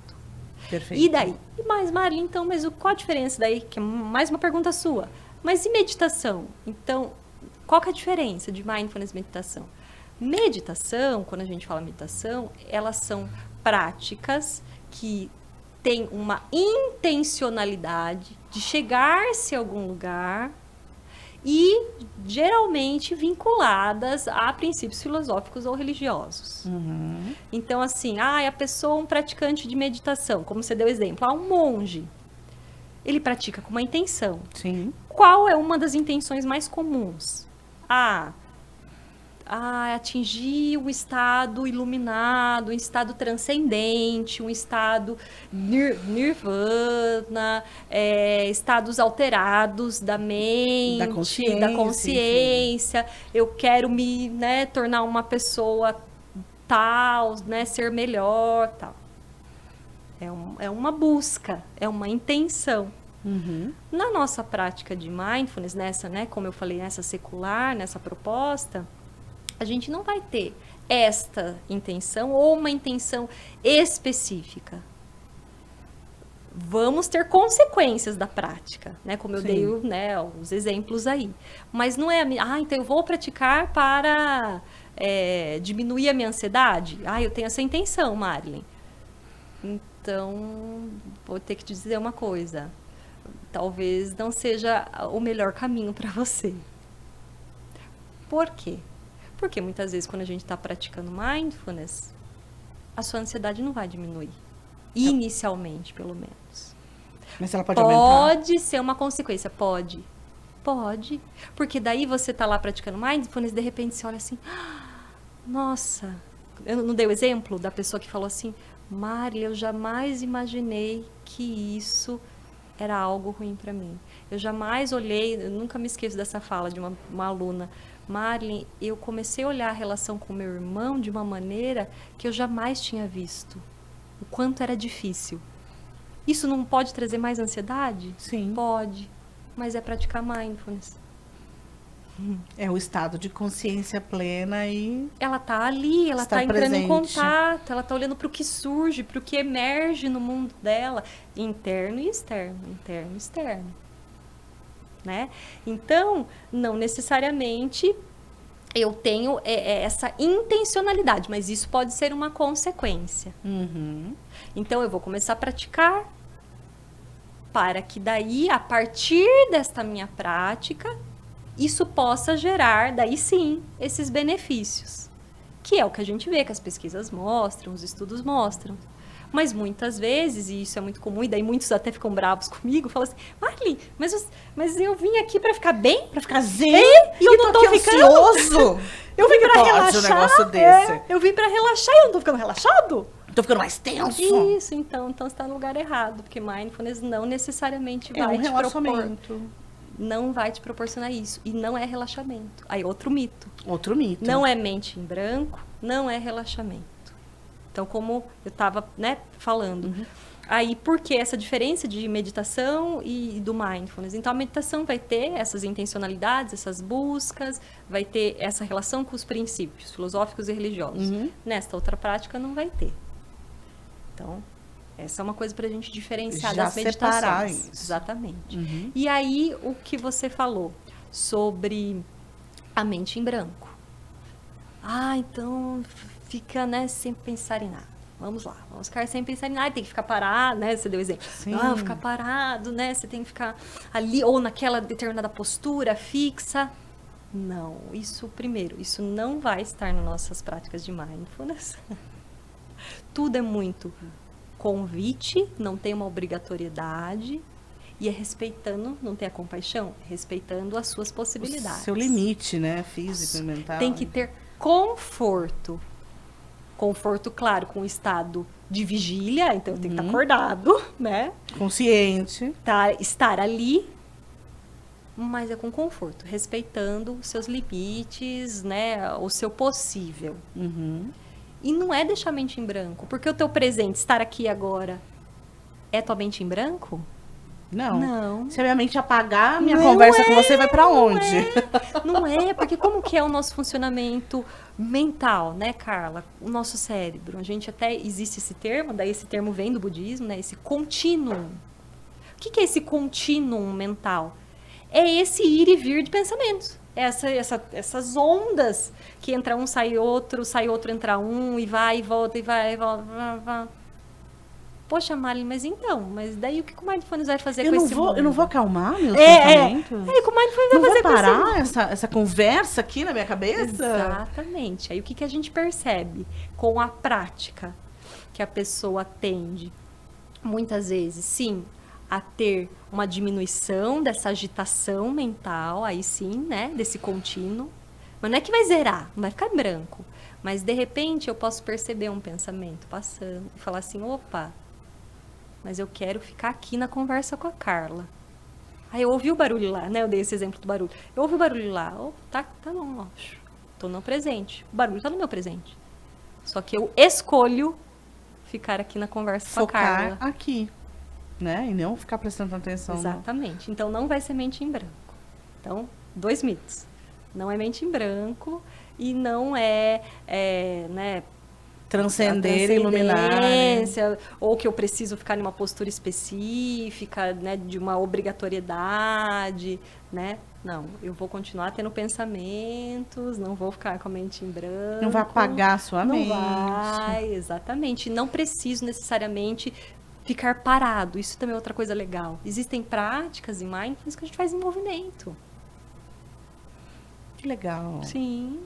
Perfeito. E daí? Mas, Mari, então, qual a diferença daí? Que é mais uma pergunta sua. Mas e meditação? Então, qual que é a diferença de mindfulness e meditação? Meditação, quando a gente fala meditação, elas são práticas que têm uma intencionalidade de chegar-se a algum lugar e geralmente vinculadas a princípios filosóficos ou religiosos. Então, assim, a pessoa, um praticante de meditação, como você deu exemplo, um monge, ele pratica com uma intenção. Sim. Qual é uma das intenções mais comuns? atingir um estado iluminado, um estado transcendente, um estado nirvana, estados alterados da mente, da consciência. Eu quero me, né, tornar uma pessoa tal, né, ser melhor, tal. É uma busca, é uma intenção. Uhum. Na nossa prática de mindfulness, nessa, né, como eu falei, nessa secular, nessa proposta, a gente não vai ter esta intenção ou uma intenção específica. Vamos ter consequências da prática, né? Como eu dei, né, os exemplos aí. Mas não é, então eu vou praticar para diminuir a minha ansiedade? Eu tenho essa intenção, Marilyn. Então, vou ter que te dizer uma coisa. Talvez não seja o melhor caminho para você. Por quê? Porque muitas vezes quando a gente está praticando mindfulness, a sua ansiedade não vai diminuir. Inicialmente, pelo menos. Mas ela pode aumentar? Pode ser uma consequência, pode. Pode. Porque daí você está lá praticando mindfulness e de repente você olha assim, nossa, eu não dei o exemplo da pessoa que falou assim, Mari, eu jamais imaginei que isso era algo ruim para mim. Eu jamais olhei, eu nunca me esqueço dessa fala de uma aluna, Marilyn, eu comecei a olhar a relação com meu irmão de uma maneira que eu jamais tinha visto. O quanto era difícil. Isso não pode trazer mais ansiedade? Sim. Pode, mas é praticar mindfulness. É o estado de consciência plena e... Ela tá ali, ela tá entrando presente. em contato, ela tá olhando para o que surge, para o que emerge no mundo dela, interno e externo, interno e externo. Né? Então, não necessariamente eu tenho essa intencionalidade, mas isso pode ser uma consequência. Uhum. Então, eu vou começar a praticar para que daí, a partir desta minha prática, isso possa gerar, daí sim, esses benefícios. Que é o que a gente vê, que as pesquisas mostram, os estudos mostram. Mas muitas vezes, e isso é muito comum, e daí muitos até ficam bravos comigo, falam assim, Marli, mas eu vim aqui pra ficar bem? Pra ficar zen? E eu não tô ficando? Ansioso? Eu vim pra pode relaxar? um negócio desse? Eu vim pra relaxar e eu não tô ficando relaxado? Tô ficando mais tenso? Isso, então você está no lugar errado, porque mindfulness não necessariamente vai te relaxamento. Não vai te proporcionar isso. E não é relaxamento. Aí, outro mito. Outro mito. Não é mente em branco, não é relaxamento. Então, como eu estava, né, falando. Uhum. Aí, por que essa diferença de meditação e do mindfulness? Então, a meditação vai ter essas intencionalidades, essas buscas, vai ter essa relação com os princípios filosóficos e religiosos. Uhum. Nesta outra prática, não vai ter. Então, essa é uma coisa para a gente diferenciar Já das meditações. separar isso. Exatamente. Uhum. E aí, o que você falou sobre a mente em branco. Então fica, né, sem pensar em nada. Vamos lá, vamos ficar sem pensar em nada. Tem que ficar parado, né? Você deu exemplo. Sim. Ficar parado, né? Você tem que ficar ali, ou naquela determinada postura fixa. Não, isso não vai estar nas nossas práticas de mindfulness. Tudo é muito convite, não tem uma obrigatoriedade, e é respeitando, não tem a compaixão, respeitando as suas possibilidades. O seu limite, né? Físico e mental. Tem que ter conforto. Conforto, claro, com o estado de vigília, então tem que estar acordado, né? Consciente. Estar ali, mas é com conforto, respeitando os seus limites, né? O seu possível. Uhum. E não é deixar a mente em branco, porque o teu presente, estar aqui agora, é tua mente em branco? Não. Se a minha mente apagar, minha conversa com você vai pra onde? Não é, porque como que é o nosso funcionamento mental, né, Carla? O nosso cérebro. A gente até, existe esse termo, daí esse termo vem do budismo, né? Esse contínuo. O que é esse contínuo mental? É esse ir e vir de pensamentos. Essas ondas que entra um, sai outro, entra um, e vai e volta, e vai e volta. Vai. Poxa, Marlene, mas daí o que o mindfulness vai fazer com esse mundo? Eu não vou acalmar meus pensamentos? O que o mindfulness vai não fazer vou com parar esse mundo? essa conversa aqui na minha cabeça? Exatamente. Aí o que a gente percebe com a prática que a pessoa tende, muitas vezes, sim, a ter uma diminuição dessa agitação mental, aí sim, né, desse contínuo, Mas não é que vai zerar, não vai ficar em branco. Mas, de repente, eu posso perceber um pensamento passando e falar assim, opa, mas eu quero ficar aqui na conversa com a Carla. Aí eu ouvi o barulho lá, né? Eu dei esse exemplo do barulho. Eu ouvi o barulho lá. Oh, tá bom, ó. Tô no presente. O barulho tá no meu presente. Só que eu escolho ficar aqui na conversa com a Carla. Focar aqui, né? E não ficar prestando atenção. Exatamente. Então, não vai ser mente em branco. Então, 2 mitos. Não é mente em branco e não né, transcender, iluminar. Ou que eu preciso ficar numa postura específica, né, de uma obrigatoriedade, né? Não, eu vou continuar tendo pensamentos, não vou ficar com a mente em branco. Não vai apagar a sua mente. Não vai, exatamente. Não preciso necessariamente ficar parado. Isso também é outra coisa legal. Existem práticas em mindfulness que a gente faz em movimento. Que legal. Sim,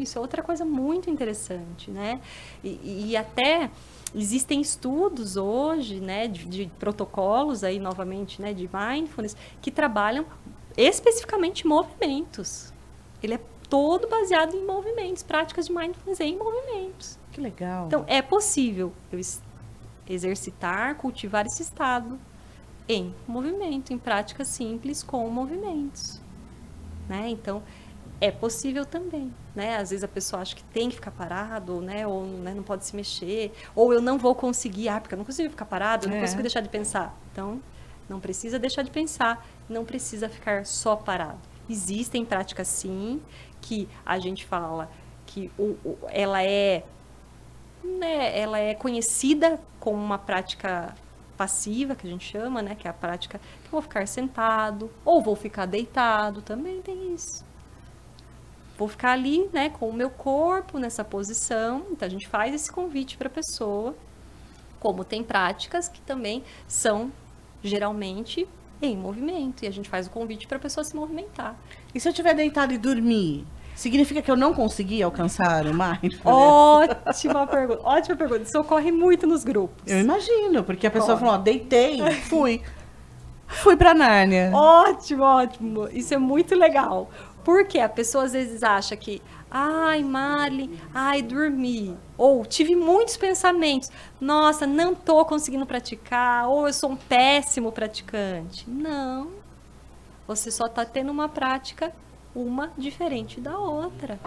isso é outra coisa muito interessante, né? E até existem estudos hoje, né, de protocolos aí, novamente, né, de mindfulness, que trabalham especificamente movimentos. Ele é todo baseado em movimentos, práticas de mindfulness em movimentos. Que legal. Então, é possível eu exercitar, cultivar esse estado em movimento, em práticas simples com movimentos, né? Então, é possível também, né? Às vezes a pessoa acha que tem que ficar parado, né? Ou né, não pode se mexer, ou eu não vou conseguir, porque eu não consigo ficar parado, eu não consigo deixar de pensar. Então, não precisa deixar de pensar, não precisa ficar só parado. Existem práticas, sim, que a gente fala que ela é conhecida como uma prática passiva, que a gente chama, né? Que é a prática que eu vou ficar sentado, ou vou ficar deitado, também tem isso. Vou ficar ali, né, com o meu corpo nessa posição. Então, a gente faz esse convite para a pessoa. Como tem práticas que também são, geralmente, em movimento. E a gente faz o convite para a pessoa se movimentar. E se eu estiver deitado e dormir, significa que eu não consegui alcançar o mindfulness? Ótima pergunta. Ótima pergunta. Isso ocorre muito nos grupos. Eu imagino, porque a pessoa falou, deitei, fui para Nárnia. Ótimo, ótimo. Isso é muito legal. Porque a pessoa às vezes acha que, ai, Marli, dormi. Ou tive muitos pensamentos. Nossa, não estou conseguindo praticar. Ou eu sou um péssimo praticante. Não. Você só está tendo uma prática, uma diferente da outra.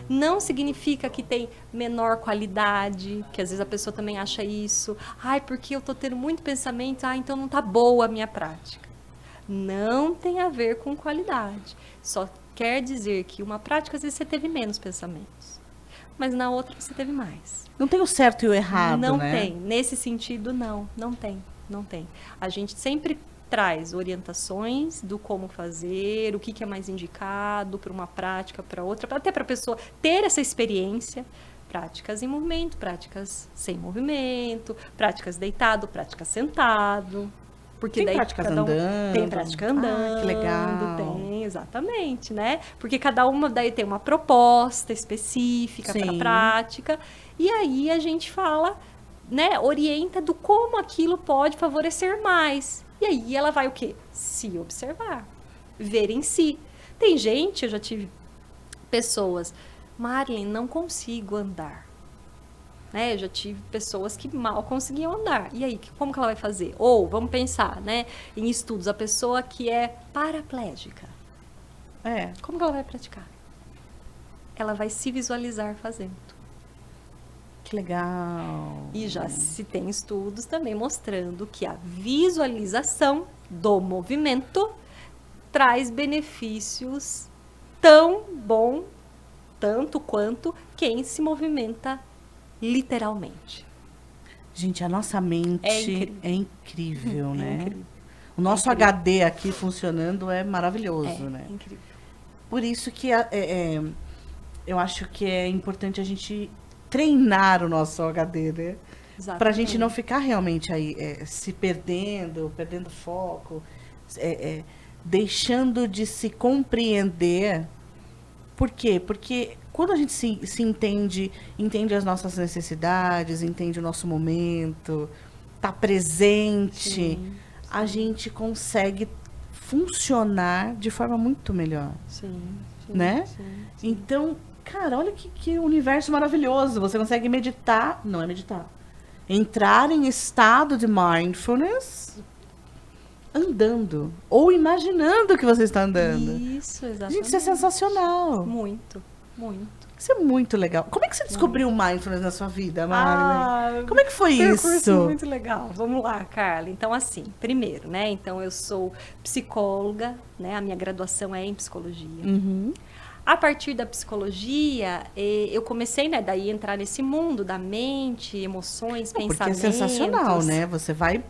Não significa que tem menor qualidade, que às vezes a pessoa também acha isso. Ai, porque eu estou tendo muito pensamento, então não está boa a minha prática. Não tem a ver com qualidade. Só quer dizer que uma prática, às vezes, você teve menos pensamentos. Mas na outra, você teve mais. Não tem o certo e o errado, não né? Não tem. Nesse sentido, não tem. A gente sempre traz orientações do como fazer, o que é mais indicado para uma prática, para outra, até para a pessoa ter essa experiência. Práticas em movimento, práticas sem movimento, práticas deitado, práticas sentado. Porque tem daí práticas andando. Tem prática andando. Que legal. Tem, exatamente, né? Porque cada uma daí tem uma proposta específica para a prática. E aí a gente fala, né? Orienta do como aquilo pode favorecer mais. E aí ela vai o quê? Se observar. Ver em si. Tem gente, eu já tive pessoas, Marlene, não consigo andar. Né? Eu já tive pessoas que mal conseguiam andar. E aí, como que ela vai fazer? Ou, vamos pensar, né, em estudos, a pessoa que é paraplégica. Como que ela vai praticar? Ela vai se visualizar fazendo. Que legal. E já se tem estudos também mostrando que a visualização do movimento traz benefícios tão bom, tanto quanto quem se movimenta literalmente. Gente, a nossa mente é incrível, né? Incrível. O nosso HD aqui funcionando é maravilhoso, né? É incrível. Por isso que eu acho que é importante a gente treinar o nosso HD, né? Exatamente. Pra gente não ficar realmente aí se perdendo foco, deixando de se compreender. Por quê? Porque quando a gente se entende as nossas necessidades, entende o nosso momento, está presente, a gente consegue funcionar de forma muito melhor. Sim. né? sim. Então, cara, olha que universo maravilhoso. Você consegue meditar, não é meditar, entrar em estado de mindfulness andando ou imaginando que você está andando. Isso, exatamente. Gente, isso é sensacional. Muito, muito. Isso é muito legal. Como é que você descobriu o mindfulness na sua vida, Marilyn? Ah, Como é que foi percurso isso? muito legal. Vamos lá, Carla. Então, assim, primeiro, né? Então, eu sou psicóloga, né? A minha graduação é em psicologia. Uhum. A partir da psicologia, eu comecei, né? Daí entrar nesse mundo da mente, emoções, Porque é pensamentos. sensacional, né? Você vai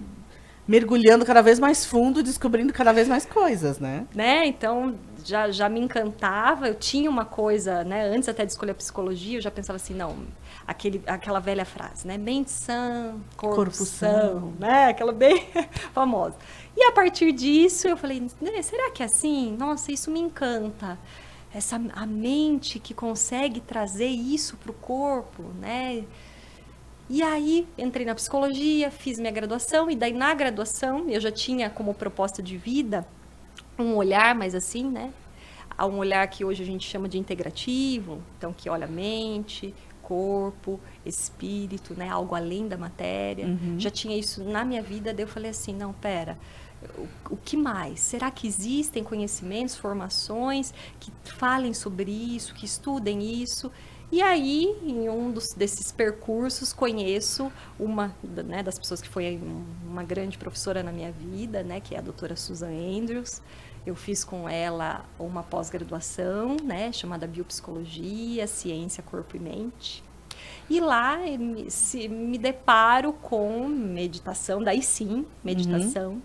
mergulhando cada vez mais fundo, descobrindo cada vez mais coisas, né? Né? Então, já me encantava. Eu tinha uma coisa, né? Antes até de escolher a psicologia, eu já pensava assim, não, aquela velha frase, né? Mente sã, corpo são, né? Aquela bem famosa. E a partir disso, eu falei, né, será que é assim? Nossa, isso me encanta. A mente que consegue trazer isso para o corpo, né? E aí, entrei na psicologia, fiz minha graduação, e daí na graduação eu já tinha como proposta de vida um olhar mais assim, né? Um olhar que hoje a gente chama de integrativo, então que olha mente, corpo, espírito, né? Algo além da matéria. Uhum. Já tinha isso na minha vida, daí eu falei assim, não, pera, o que mais? Será que existem conhecimentos, formações que falem sobre isso, que estudem isso? E aí, em desses percursos, conheço uma, né, das pessoas que foi uma grande professora na minha vida, né, que é a doutora Susan Andrews. Eu fiz com ela uma pós-graduação, né, chamada Biopsicologia, Ciência, Corpo e Mente. E lá me deparo com meditação, daí sim, meditação. Uhum.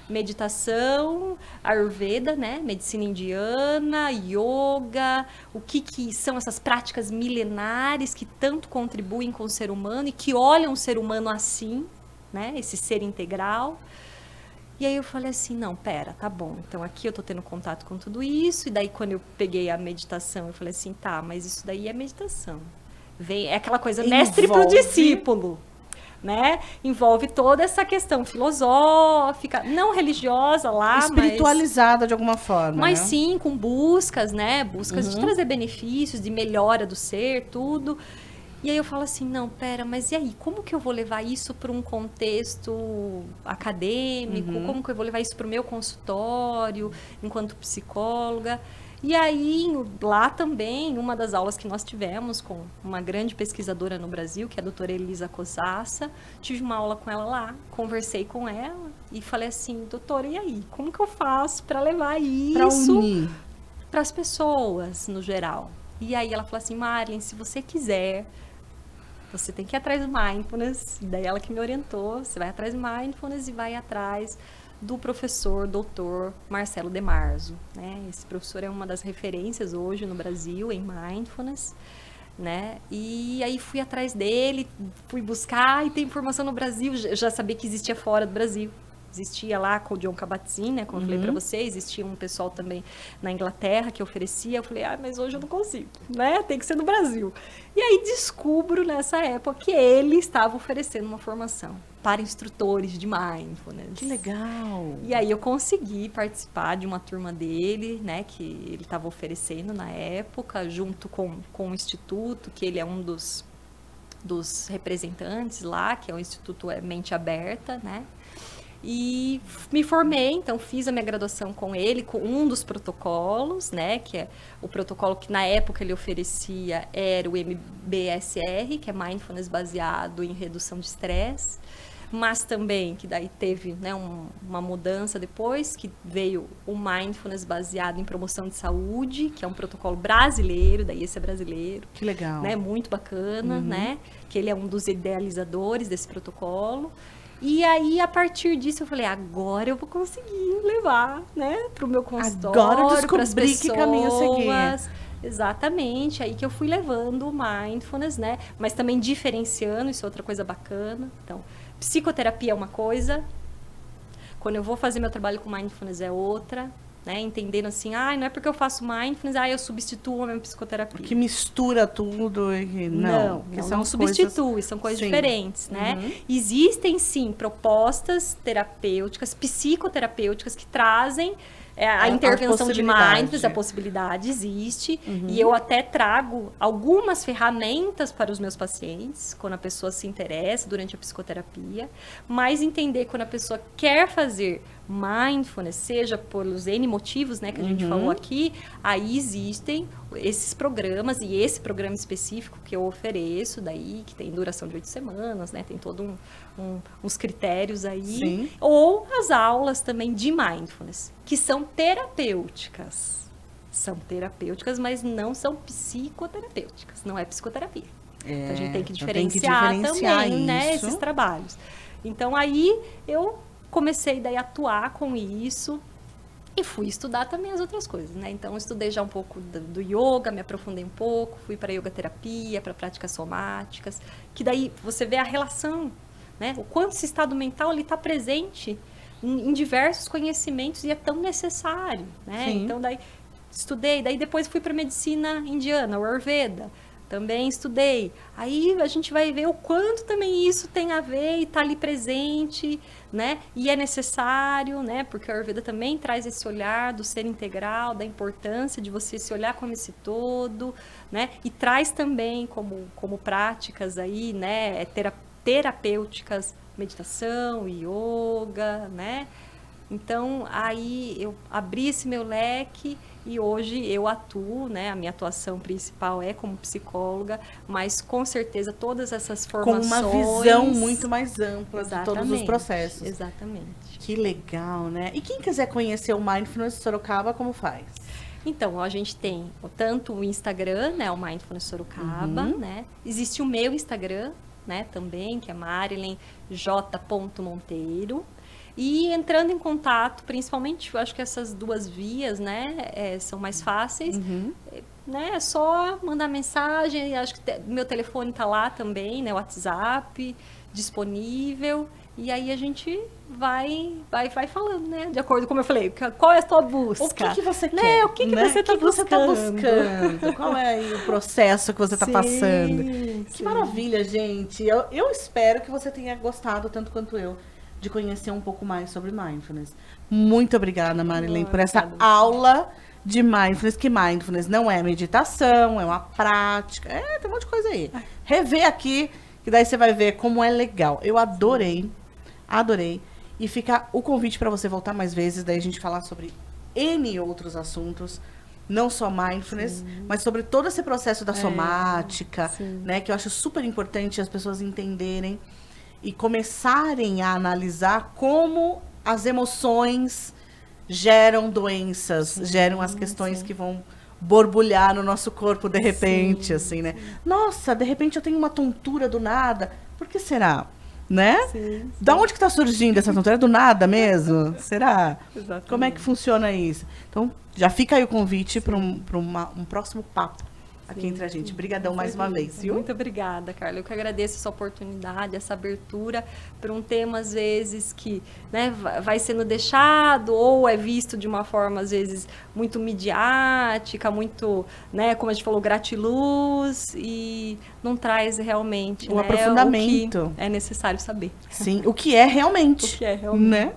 Meditação, Ayurveda, né? Medicina indiana, yoga, o que são essas práticas milenares que tanto contribuem com o ser humano e que olham o ser humano assim, né? Esse ser integral. E aí eu falei assim, não, pera, tá bom. Então aqui eu tô tendo contato com tudo isso. E daí quando eu peguei a meditação, eu falei assim, tá, mas isso daí é meditação. É aquela coisa, mestre pro discípulo. Né? Envolve toda essa questão filosófica, não religiosa lá, espiritualizada de alguma forma, mas né? sim com buscas, né? Buscas de trazer benefícios, de melhora do ser, tudo. E aí eu falo assim, não, pera, mas e aí? Como que eu vou levar isso para um contexto acadêmico? Como que eu vou levar isso para o meu consultório, enquanto psicóloga? E aí, lá também, uma das aulas que nós tivemos com uma grande pesquisadora no Brasil, que é a doutora Elisa Cosassa, tive uma aula com ela lá, conversei com ela e falei assim, doutora, e aí? Como que eu faço para levar isso para as pessoas, no geral? E aí ela falou assim, Marilyn, se você quiser, você tem que ir atrás do Mindfulness. E daí ela que me orientou, você vai atrás do Mindfulness e vai atrás do professor, doutor Marcelo De Marzo, né? Esse professor é uma das referências hoje no Brasil em Mindfulness, né? E aí fui atrás dele, fui buscar e tem informação no Brasil, já sabia que existia fora do Brasil. Existia lá com o John Kabat-Zinn, né? Como eu falei para você, existia um pessoal também na Inglaterra que oferecia. Eu falei, mas hoje eu não consigo, né? Tem que ser no Brasil. E aí descubro nessa época que ele estava oferecendo uma formação para instrutores de mindfulness. Que legal! E aí eu consegui participar de uma turma dele, né? Que ele estava oferecendo na época, junto com o Instituto, que ele é um dos representantes lá, que é o Instituto Mente Aberta, né? E me formei, então fiz a minha graduação com ele, com um dos protocolos, né, que é o protocolo que na época ele oferecia era o MBSR, que é Mindfulness baseado em redução de estresse, mas também que daí teve, né, uma mudança depois, que veio o Mindfulness baseado em promoção de saúde, que é um protocolo brasileiro, daí esse é brasileiro. Que legal. Né, muito bacana, né, que ele é um dos idealizadores desse protocolo. E aí, a partir disso, eu falei, agora eu vou conseguir levar, né, para o meu consultório, agora eu descobri que caminho seguir. Exatamente, aí que eu fui levando o Mindfulness, né, mas também diferenciando, isso é outra coisa bacana. Então, psicoterapia é uma coisa, quando eu vou fazer meu trabalho com Mindfulness é outra, né, entendendo assim, não é porque eu faço Mindfulness, eu substituo a minha psicoterapia. Que mistura tudo e não substitui, são coisas diferentes, né? Existem, sim, propostas terapêuticas, psicoterapêuticas que trazem a intervenção de possibilidade. mindfulness, a possibilidade existe. E eu até trago algumas ferramentas para os meus pacientes, quando a pessoa se interessa durante a psicoterapia. Mas entender quando a pessoa quer fazer mindfulness, seja pelos N motivos, né, que a gente falou aqui, aí existem esses programas, e esse programa específico que eu ofereço daí, que tem duração de 8 semanas, né, tem todo uns critérios aí, Sim. ou as aulas também de mindfulness, que são terapêuticas. São terapêuticas, mas não são psicoterapêuticas, não é psicoterapia. Então a gente tem que diferenciar, também, né, esses trabalhos. Então aí eu comecei daí a atuar com isso e fui estudar também as outras coisas, né? Então, eu estudei já um pouco do yoga, me aprofundei um pouco, fui para yoga terapia, para práticas somáticas, que daí você vê a relação, né? O quanto esse estado mental está presente em diversos conhecimentos e é tão necessário, né? Sim. Então, daí estudei, daí depois fui para medicina indiana, o Ayurveda. Também estudei. Aí a gente vai ver o quanto também isso tem a ver e está ali presente, né? E é necessário, né? Porque a Ayurveda também traz esse olhar do ser integral, da importância de você se olhar como esse todo, né? E traz também como práticas aí, né? Terapêuticas, meditação, yoga, né? Então, aí eu abri esse meu leque e hoje eu atuo, né? A minha atuação principal é como psicóloga, mas com certeza todas essas formações... Com uma visão muito mais ampla de todos os processos. Exatamente. Que legal, né? E quem quiser conhecer o Mindfulness Sorocaba, como faz? Então, a gente tem tanto o Instagram, né? O Mindfulness Sorocaba, né? Existe o meu Instagram, né? Também, que é Marilyn J. Monteiro. E entrando em contato, principalmente, eu acho que essas duas vias, né, são mais fáceis, né, é só mandar mensagem, acho que meu telefone está lá também, né, WhatsApp, disponível, e aí a gente vai falando, né, de acordo com como eu falei, qual é a tua busca? O que você quer? Né? O que você está buscando? Qual é aí o processo que você está passando? Que maravilha, gente! Eu espero que você tenha gostado tanto quanto eu de conhecer um pouco mais sobre Mindfulness. Muito obrigada, Marilyn, por essa aula de Mindfulness, que Mindfulness não é meditação, é uma prática, tem um monte de coisa aí. Rever aqui, que daí você vai ver como é legal. Eu adorei, e fica o convite para você voltar mais vezes, daí a gente falar sobre N outros assuntos, não só Mindfulness, mas sobre todo esse processo da somática, né, que eu acho super importante as pessoas entenderem e começarem a analisar como as emoções geram doenças, geram as questões que vão borbulhar no nosso corpo de repente, assim, né? Nossa, de repente eu tenho uma tontura do nada. Por que será? Né? Da onde que está surgindo essa tontura? É do nada mesmo? Será? Exatamente. Como é que funciona isso? Então, já fica aí o convite para um próximo papo aqui entre a gente. Obrigadão mais uma vez, viu? Muito obrigada, Carla. Eu que agradeço essa oportunidade, essa abertura para um tema, às vezes, que, né, vai sendo deixado ou é visto de uma forma, às vezes, muito midiática, muito, né, como a gente falou, gratiluz, e não traz realmente o aprofundamento. O que é necessário saber. Sim, o que é realmente. O que é realmente. Né?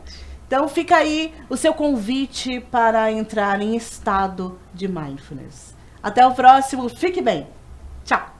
Então, fica aí o seu convite para entrar em estado de mindfulness. Até o próximo. Fique bem. Tchau.